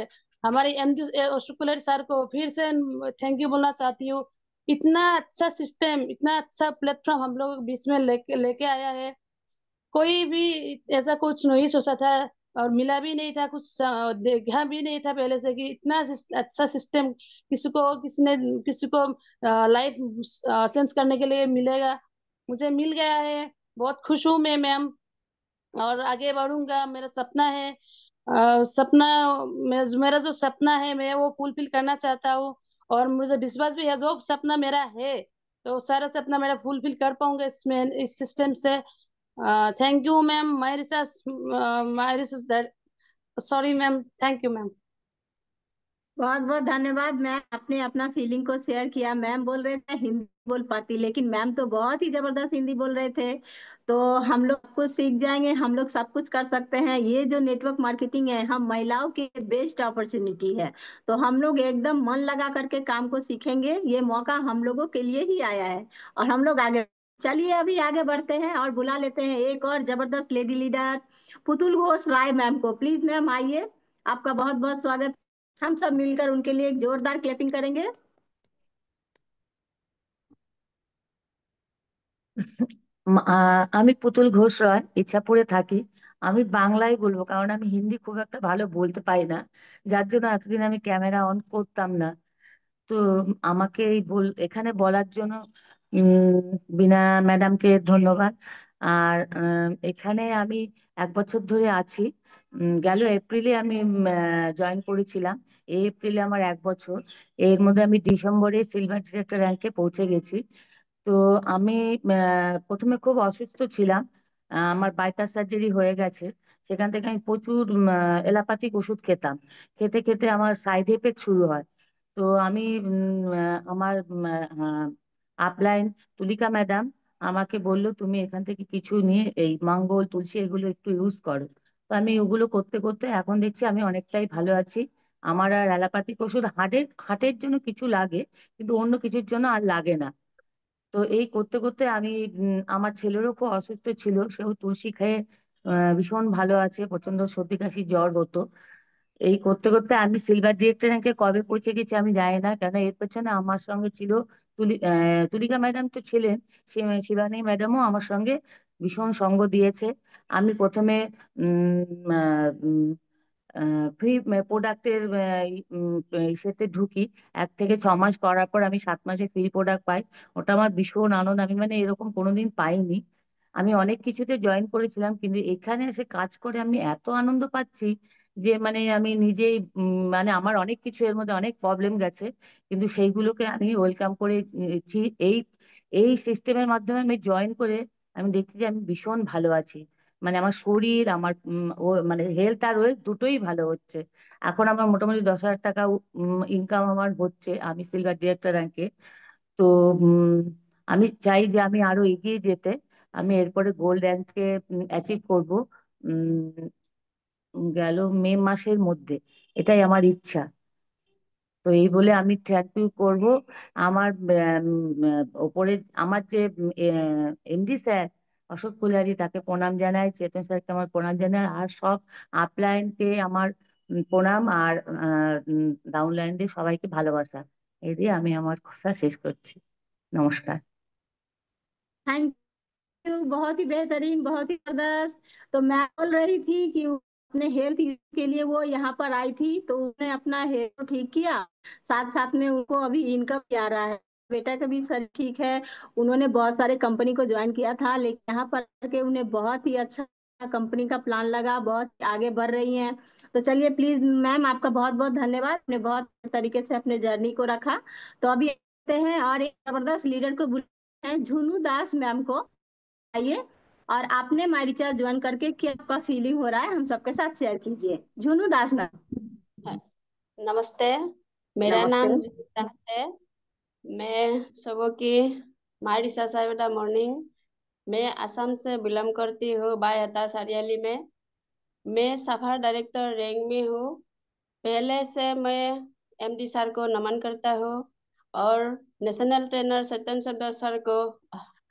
हमारे एमडी शुक्लर सर को फिर से थैंक यू बोलना चाहती हूँ। इतना अच्छा सिस्टम, इतना अच्छा प्लेटफॉर्म हम लोग बीच में लेके आया है। कोई भी ऐसा कुछ नहीं सोचा था, और मिला भी नहीं था, कुछ देखा भी नहीं था पहले से कि इतना अच्छा सिस्टम किसी को लाइफ सेंस करने के लिए मिलेगा। मुझे मिल गया है, बहुत खुश हूँ मैं मैम, और आगे बढ़ूंगा, मेरा सपना है। सपना, मेरा जो सपना है मैं वो फुलफिल करना चाहता हूँ। और मुझे विश्वास भी है जो सपना मेरा है तो सारा सपना मेरा फुलफिल कर पाऊंगा इसमें, इस सिस्टम से। Thank you ma'am, my research, sorry ma'am, thank you ma'am. बहुत बहुत धन्यवाद मैम, आपने अपना फीलिंग को शेयर किया। मैम बोल रहे थे हिंदी बोल पाती, लेकिन मैम तो बहुत ही जबरदस्त हिंदी बोल रहे थे। तो हम लोग कुछ सीख जाएंगे, हम लोग सब कुछ कर सकते हैं। ये जो नेटवर्क मार्केटिंग है, हम महिलाओं की बेस्ट अपॉर्चुनिटी है। तो हम लोग एकदम मन लगा करके काम को सीखेंगे। ये मौका हम लोगों के लिए ही आया है और हम लोग आगे। चलिए अभी आगे बढ़ते हैं और बुला लेते हैं एक और जबरदस्त लेडी लीडर, पुतुल घोष राय मैम को। प्लीज मैम आइए, आपका बहुत बहुत स्वागत। हम सब मिलकर उनके लिए एक जोरदार क्लैपिंग करेंगे। আমি পুতুল ঘোষ রয়, ইচ্ছাপুরে থাকি। আমি বাংলায় বলবো কারণ আমি হিন্দি খুব একটা ভালো বলতে পারি না, যার জন্য এতদিন আমি ক্যামেরা অন করতাম না। তো আমাকে এখানে বলার জন্য বিনা ম্যাডামকে ধন্যবাদ। আর এখানে আমি 1 বছর ধরে আছি। গেল এপ্রিলে আমি জয়েন করেছিলাম। এই এপ্রিলে আমার 1 বছর। এর মধ্যে আমি ডিসেম্বরে সিলভার ডিরেক্টর র্যাঙ্কে পৌঁছে গেছি। তো আমি প্রথমে খুব অসুস্থ ছিলাম। আমার বাইপাস সার্জারি হয়ে গেছে। সেখান থেকে আমি প্রচুর এলোপ্যাথিক ওষুধ খেতাম। খেতে খেতে আমার সাইড এফেক্ট শুরু হয়। তো আমি আমার আপলাইন তুলিকা ম্যাডাম আমাকে বললো তুমি এখান থেকে কিছু নিয়ে এই মঙ্গল তুলসী এগুলো একটু ইউজ করো। তো আমি ওগুলো করতে করতে এখন দেখছি আমি অনেকটাই ভালো আছি। আমার আর অ্যালোপ্যাথিক ওষুধ হার্টের জন্য কিছু লাগে, কিন্তু অন্য কিছুর জন্য আর লাগে না। তো এই করতে করতে আমি আমার ছেলেরও খুব অসুস্থ ছিল, সেও তুলসী খেয়ে ভীষণ ভালো আছে। প্রচন্ড সর্দি কাশি জ্বর হতো। এই করতে করতে আমি সিলভার ডিরেক্টর র্যাঙ্কে কবে পৌঁছে গেছি আমি জানি না, কেন এর পেছনে আমার সঙ্গে ছিল তুলিকা ম্যাডাম তো ছিলেন, শিবানী ম্যাডামও আমার সঙ্গে ভীষণ সঙ্গ দিয়েছে। আমি প্রথমে ফ্রি প্রোডাক্টের ইসেতে ঢুকি। 1 থেকে 6 মাস করার পর আমি 7 মাসে ফ্রি প্রোডাক্ট পাই। ওটা আমার ভীষণ আনন্দ, আমি মানে এরকম কোনোদিন পাইনি। আমি অনেক কিছুতে জয়েন করেছিলাম, কিন্তু এখানে এসে কাজ করে আমি এত আনন্দ পাচ্ছি যে মানে আমি নিজেই মানে আমার অনেক কিছু এর মধ্যে অনেক প্রবলেম গেছে, কিন্তু সেইগুলোকে আমি ওয়েলকাম করেছি। এই এই সিস্টেমের মাধ্যমে আমি জয়েন করে আমি দেখছি যে আমি ভীষণ ভালো আছি। মানে আমার শরীর, আমার ও মানে হেলথ আর ওয়েলথ দুটোই ভালো হচ্ছে। এখন আমার মোটামুটি 10,000 টাকা ইনকাম আমার হচ্ছে, আমি সিলভার ডিরেক্টর র্যাঙ্কে। তো উম, আমি চাই যে আমি আরো এগিয়ে যেতে। আমি এরপরে গোল্ড র্যাঙ্কে অ্যাচিভ করবো গেল মে মাসের মধ্যে। এটাই আমার ইচ্ছা। তো এই বলে আমি থ্যাংক ইউ করব আমার ওপরে আমার যে এমডি স্যার অশোক কুলারি, তাকে প্রণাম জানাই। চেতন স্যারকে আমার প্রণাম জানাই। আর সব আপলাইনকে আমার প্রণাম। আর ডাউনলাইনদের সবাইকে ভালোবাসা। এই দিয়ে আমি আমার কথা শেষ করছি। নমস্কার। थैंक बहुत ही बेहतरीन, बहुत ही जबरदस्त। तो मैं बोल रही थी कि अपने हेल्थ के लिए वो यहाँ पर आई थी, तो उन्होंने अपना हेल्थ ठीक किया, साथ साथ में उनको अभी इनकम भी आ रहा है। बेटा का भी शरीर ठीक है। उन्होंने बहुत सारे कंपनी को ज्वाइन किया था, लेकिन यहाँ पर आके उन्हें बहुत ही अच्छा कंपनी का प्लान लगा, बहुत आगे बढ़ रही हैं। तो चलिए प्लीज मैम, आपका बहुत बहुत धन्यवाद, आपने बहुत तरीके से अपने जर्नी को रखा। तो अभी आते हैं और एक जबरदस्त लीडर को बुलाते हैं, झुनू दास मैम को। आइए, और आपने माई रिचार्ज ज्वाइन करके क्या आपका फीलिंग हो रहा है हम सबके साथ शेयर कीजिए। झुनू दास मैम। नमस्ते, मेरा नमस्ते। नाम जुनू दास है। मैं सुबह की मारी सासाई बेटा मॉर्निंग। मैं असम से बिलोंग करती हूँ, बाय हता सारियाली में। मैं सफार डायरेक्टर रैंक में हूँ। पहले से मैं एमडी सर को नमन करता हूँ और नेशनल ट्रेनर सत्यन सरदार सर को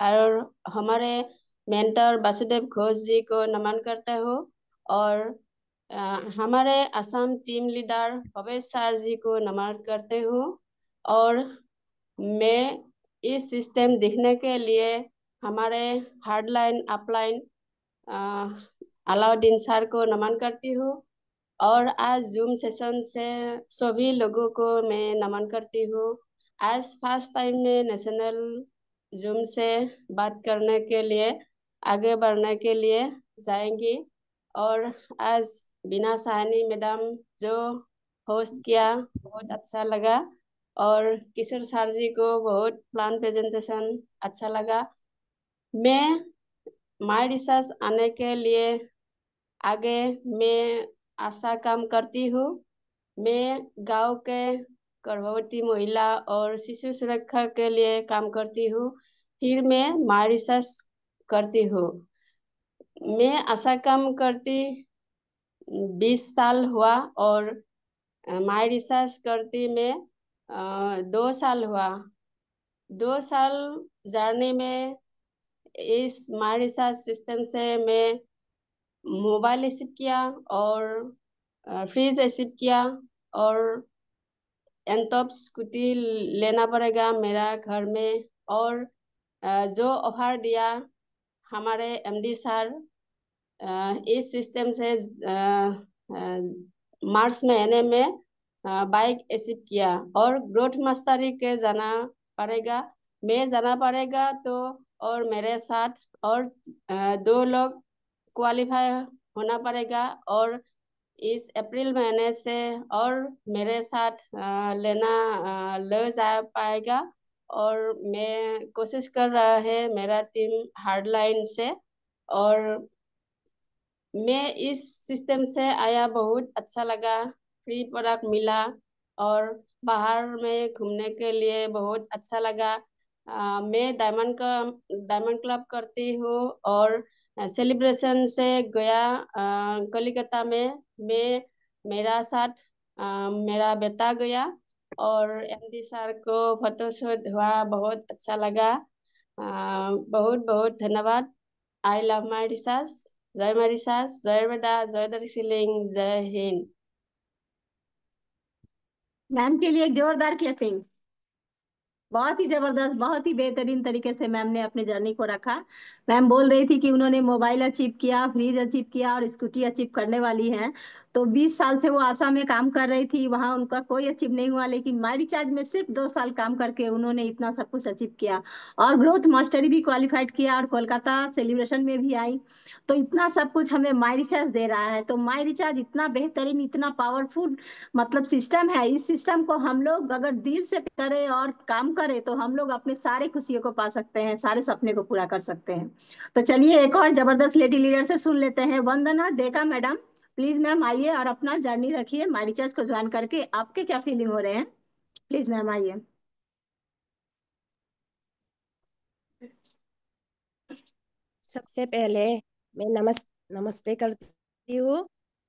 और हमारे मेंटर वासुदेव घोष जी को नमन करता हूँ। और हमारे Assam team leader Bhavesh sir ji को नमन करते हूँ। और मैं इस सिस्टम दिखने के लिए हमारे हार्डलाइन अपलाइन अलाउद्दीन सर को नमन करती हूँ। और आज जूम सेशन से सभी लोगों को मैं नमन करती हूँ। आज फर्स्ट टाइम में नेशनल जूम से बात करने के लिए, आगे बढ़ने के लिए जाएंगी। और आज बीना साहनी मैडम जो होस्ट किया बहुत अच्छा लगा, और किशोर सर जी को बहुत प्लान प्रेजेंटेशन अच्छा लगा। मैं माई रिसर्च आने के लिए आगे मैं आशा काम करती हूँ। मैं गांव के गर्भवती महिला और शिशु सुरक्षा के लिए काम करती हूँ। फिर मैं माई रिसर्च करती हूँ। मैं आशा काम करती 20 साल हुआ, और माई रिसर्च करती मैं 2 साल हुआ। 2 साल जर्नी में इस माई रिसर्च सिस्टम से मैं मोबाइल रिसीव किया, और फ्रिज रिसीव किया, और एनटॉप स्कूटी लेना पड़ेगा मेरा घर में। और जो ऑफर दिया हमारे एमडी सर, इस सिस्टम से मार्च महीने में बाइक रिसीव किया, और ग्रोथ मास्टरी के जाना पड़ेगा, मैं जाना पड़ेगा। तो और मेरे साथ और 2 लोग क्वालिफाई होना पड़ेगा, और इस अप्रैल महीने से और मेरे साथ ले जा पाएगा। और मैं कोशिश कर रहा है मेरा टीम हार्डलाइन से, और मैं इस सिस्टम से आया बहुत अच्छा लगा, फ्री प्रोडक्ट मिला, और बाहर में घूमने के लिए बहुत अच्छा लगा। मैं डायमंड क्लब करती हूँ, और सेलिब्रेशन से गया कलकत्ता में। मैं मेरा साथ मेरा बेटा गया, और एमडी सर को फोटोशूट हुआ, बहुत अच्छा लगा। बहुत बहुत धन्यवाद। I love my research. जय माई रिसर्च, जय बेटा, जय दार्जिलिंग, जय हिंद। मैम के लिए एक जोरदार क्लैपिंग। बहुत ही जबरदस्त, बहुत ही बेहतरीन तरीके से मैम ने अपने जर्नी को रखा। मैम बोल रही थी कि उन्होंने मोबाइल अचीव किया, फ्रिज अचीव किया, और स्कूटी अचीव करने वाली हैं। तो 20 साल से वो आशा में काम कर रही थी, वहां उनका कोई अचीव नहीं हुआ, लेकिन माई रिचार्ज में सिर्फ 2 साल काम करके उन्होंने इतना सब कुछ अचीव किया, और ग्रोथ मास्टरी भी क्वालिफाइड किया, और कोलकाता सेलिब्रेशन में भी आई। तो इतना सब कुछ हमें माई रिचार्ज दे रहा है। तो माई रिचार्ज इतना बेहतरीन, इतना पावरफुल मतलब सिस्टम है। इस सिस्टम को हम लोग अगर दिल से करें और काम करें, तो हम लोग अपने सारे खुशियों को पा सकते हैं, सारे सपने को पूरा कर सकते हैं। तो चलिए एक और जबरदस्त लेडी लीडर से सुन लेते हैं। वंदना डेका मैडम, प्लीज मैम आइए और अपना जर्नी रखिए माई रिचार्ज को ज्वाइन करके। आपके क्या फीलिंग हो रहे हैं? प्लीज मैम आइए। सबसे पहले मैं नमस्ते करती हूँ।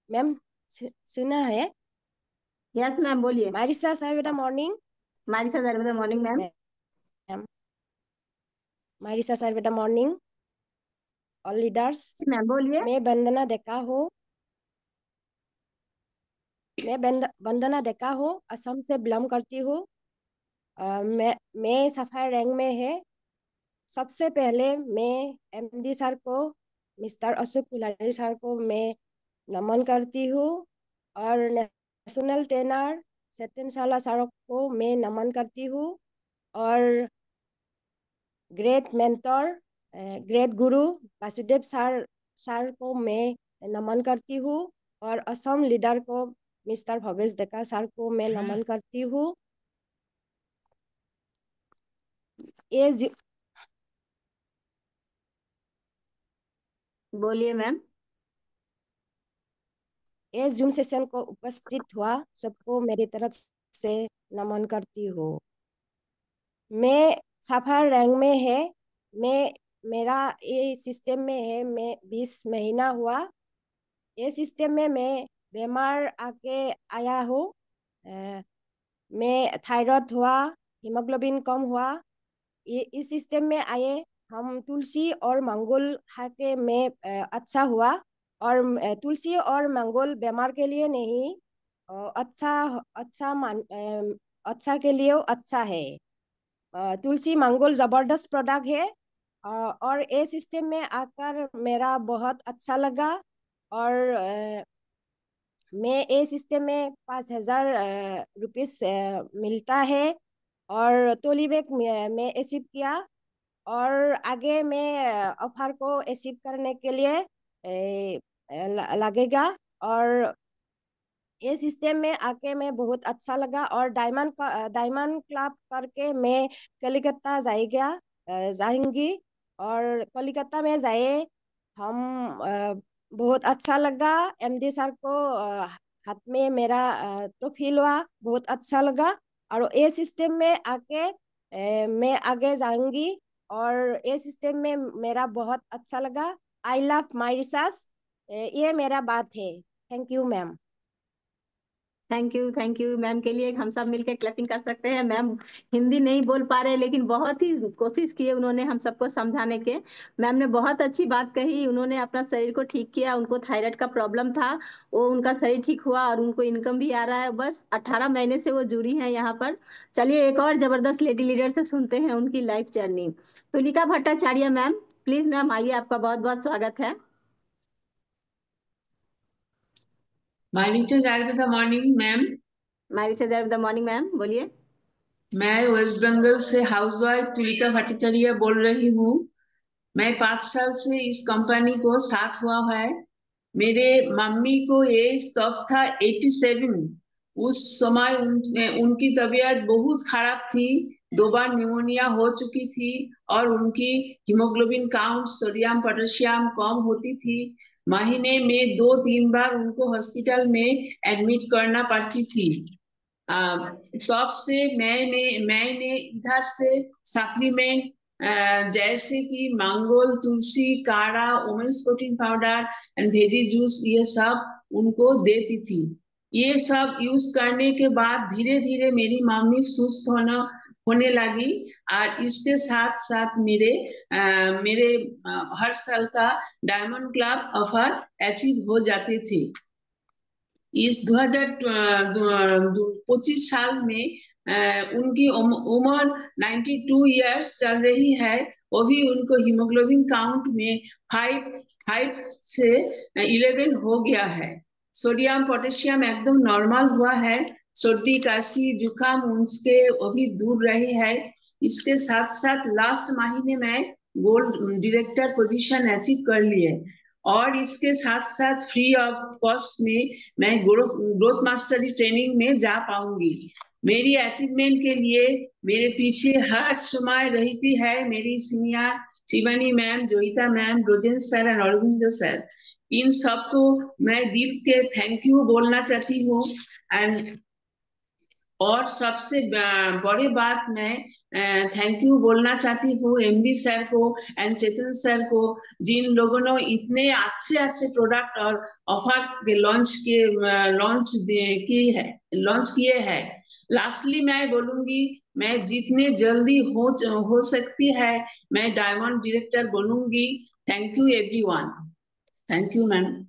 मैम सुना है? यस मैम, बोलिए। मारिसा सर बेटा morning. Marisa sir morning ma'am. Ma'am Marisa sir बेटा मॉर्निंग, ऑल लीडर्स। मैम बोलिए। मैं वंदना डेका हूँ। वंदना डेका हूँ, असम से बिलोंग करती हूँ। मैं सफाई रैंक में है। सबसे पहले मैं एमडी सर को, मिस्टर अशोक कुलारी सर को मैं नमन करती हूँ, और नेशनल ट्रेनर सत्यन साला सर को मैं नमन करती हूँ, और ग्रेट मेंटर ग्रेट गुरु वासुदेव सर को मैं नमन करती हूँ, और असम लीडर को मिस्टर भवेश डेका सर को मैं नमन करती हूँ। ये बोलिए मैम। ये जूम सेशन को उपस्थित हुआ सबको मेरी तरफ से नमन करती हूँ। मैं सफर रैंक में है। मैं मेरा ये सिस्टम में है। मैं 20 महीना हुआ ये सिस्टम में। मैं बीमार आके आया हूँ। मैं थायराइड हुआ, हीमोग्लोबिन कम हुआ। ये इस सिस्टम में आए हम तुलसी और मंगल खा के मैं अच्छा हुआ। और तुलसी और मंगल बीमार के लिए नहीं, अच्छा अच्छा अच्छा के लिए अच्छा है। तुलसी मंगल जबरदस्त प्रोडक्ट है। और ये सिस्टम में आकर मेरा बहुत अच्छा लगा। और मैं ये सिस्टम में 5,000 रुपीस मिलता है, और टोली बैग में अचीव किया। और आगे मैं ऑफर को अचीव करने के लिए लगेगा। और ये सिस्टम में आके मैं बहुत अच्छा लगा। और डायमंड क्लब करके मैं कलकत्ता जाएंगी। और कलकत्ता में जाए हम बहुत अच्छा लगा। एमडी सर को हाथ में मेरा ट्रॉफी हुआ, बहुत अच्छा लगा। और ये सिस्टम में आके मैं आगे जाऊंगी। और ये सिस्टम में मेरा बहुत अच्छा लगा। I love my research. ये मेरा बात है। Thank you ma'am. Thank you ma'am के लिए हम सब मिलकर क्लैपिंग कर सकते हैं। मैम हिंदी नहीं बोल पा रहे, लेकिन बहुत ही कोशिश किए उन्होंने हम सबको समझाने के। मैम ने बहुत अच्छी बात कही, उन्होंने अपना शरीर को ठीक किया। उनको थायराइड का प्रॉब्लम था, वो उनका शरीर ठीक हुआ और उनको इनकम भी आ रहा है। बस 18 महीने से वो जुड़ी हैं यहाँ पर। चलिए एक और जबरदस्त लेडी लीडर से सुनते हैं उनकी life journey. Tulika Bhattacharya ma'am, please ma'am आइए, आपका बहुत बहुत स्वागत है। मारीचा द मॉर्निंग मैम। मारीचा द मॉर्निंग मैम, बोलिए। मैं वेस्ट बंगाल से हाउसवाइफ तुलिका भट्टाचार्य बोल रही हूँ। मैं 5 साल से इस कंपनी को साथ हुआ है। मेरे मम्मी को एज तब था 87। उस समय उनकी तबीयत बहुत खराब थी। 2 बार न्यूमोनिया हो चुकी थी और उनकी हीमोग्लोबिन काउंट, सोडियम पोटेशियम कम होती थी। महीने में 2-3 बार उनको हॉस्पिटल में एडमिट करना पड़ती थी। तब से मैंने इधर से सप्लीमेंट जैसे कि मंगोल, तुलसी, काढ़ा, women's protein powder and veggie juice, ये सब उनको देती थी। ये सब यूज करने के बाद धीरे धीरे मेरी मम्मी सुस्त होने लगी। और इसके साथ साथ मेरे हर साल का डायमंड क्लब ऑफर अचीव हो जाते थे। इस 2025 साल में उनकी उम्र 92 इयर्स चल रही है। वो भी उनको हीमोग्लोबिन काउंट में 5 से 11 हो गया है। सोडियम पोटेशियम एकदम नॉर्मल हुआ है। सर्दी, काशी, जुकाम उनसे वो भी दूर रही है। इसके साथ साथ लास्ट महीने में गोल्ड डायरेक्टर पोजीशन अचीव कर लिए। और इसके साथ साथ फ्री ऑफ कॉस्ट में मैं ग्रोथ मास्टरी ट्रेनिंग में जा पाऊंगी। मेरी अचीवमेंट के लिए मेरे पीछे हर समय रहती है मेरी senior Shivani ma'am, Johita ma'am, Rojendra sir और अरविंद सर। इन सबको मैं दिल के थैंक यू बोलना चाहती हूँ। और सबसे बड़ी बात मैं थैंक यू बोलना चाहती हूँ एमडी सर को एंड चेतन सर को, जिन लोगों ने इतने अच्छे प्रोडक्ट और ऑफर के लॉन्च किए हैं। लास्टली मैं बोलूंगी, मैं जितने जल्दी हो सकती है मैं डायमंड डायरेक्टर बनूंगी। Thank you everyone. Thank you ma'am.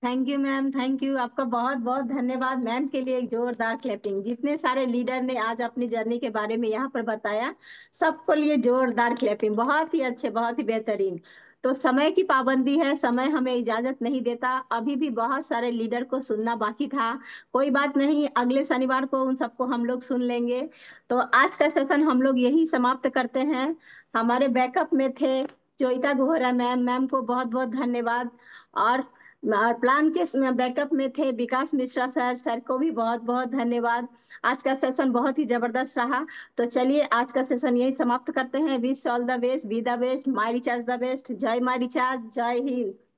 Thank you ma'am, thank you. आपका बहुत बहुत धन्यवाद। मैम के लिए एक जोरदार क्लैपिंग। जितने सारे लीडर ने आज अपनी जर्नी के बारे में यहाँ पर बताया, सबको लिए जोरदार क्लैपिंग। बहुत ही अच्छे, बहुत ही बेहतरीन। तो समय की पाबंदी है, समय हमें इजाजत नहीं देता। अभी भी बहुत सारे लीडर को सुनना बाकी था। कोई बात नहीं, अगले शनिवार को उन सबको हम लोग सुन लेंगे। तो आज का सेशन हम लोग यही समाप्त करते हैं। हमारे बैकअप में थे जोइता गोहरा मैम, मैम को बहुत बहुत धन्यवाद। और प्लान के बैकअप में थे विकास मिश्रा सर, सर को भी बहुत बहुत धन्यवाद। आज का सेशन बहुत ही जबरदस्त रहा। तो चलिए आज का सेशन यही समाप्त करते हैं। Wish all the best, be the best, my recharge the best. जय माय रिचार्ज, जय हिंद।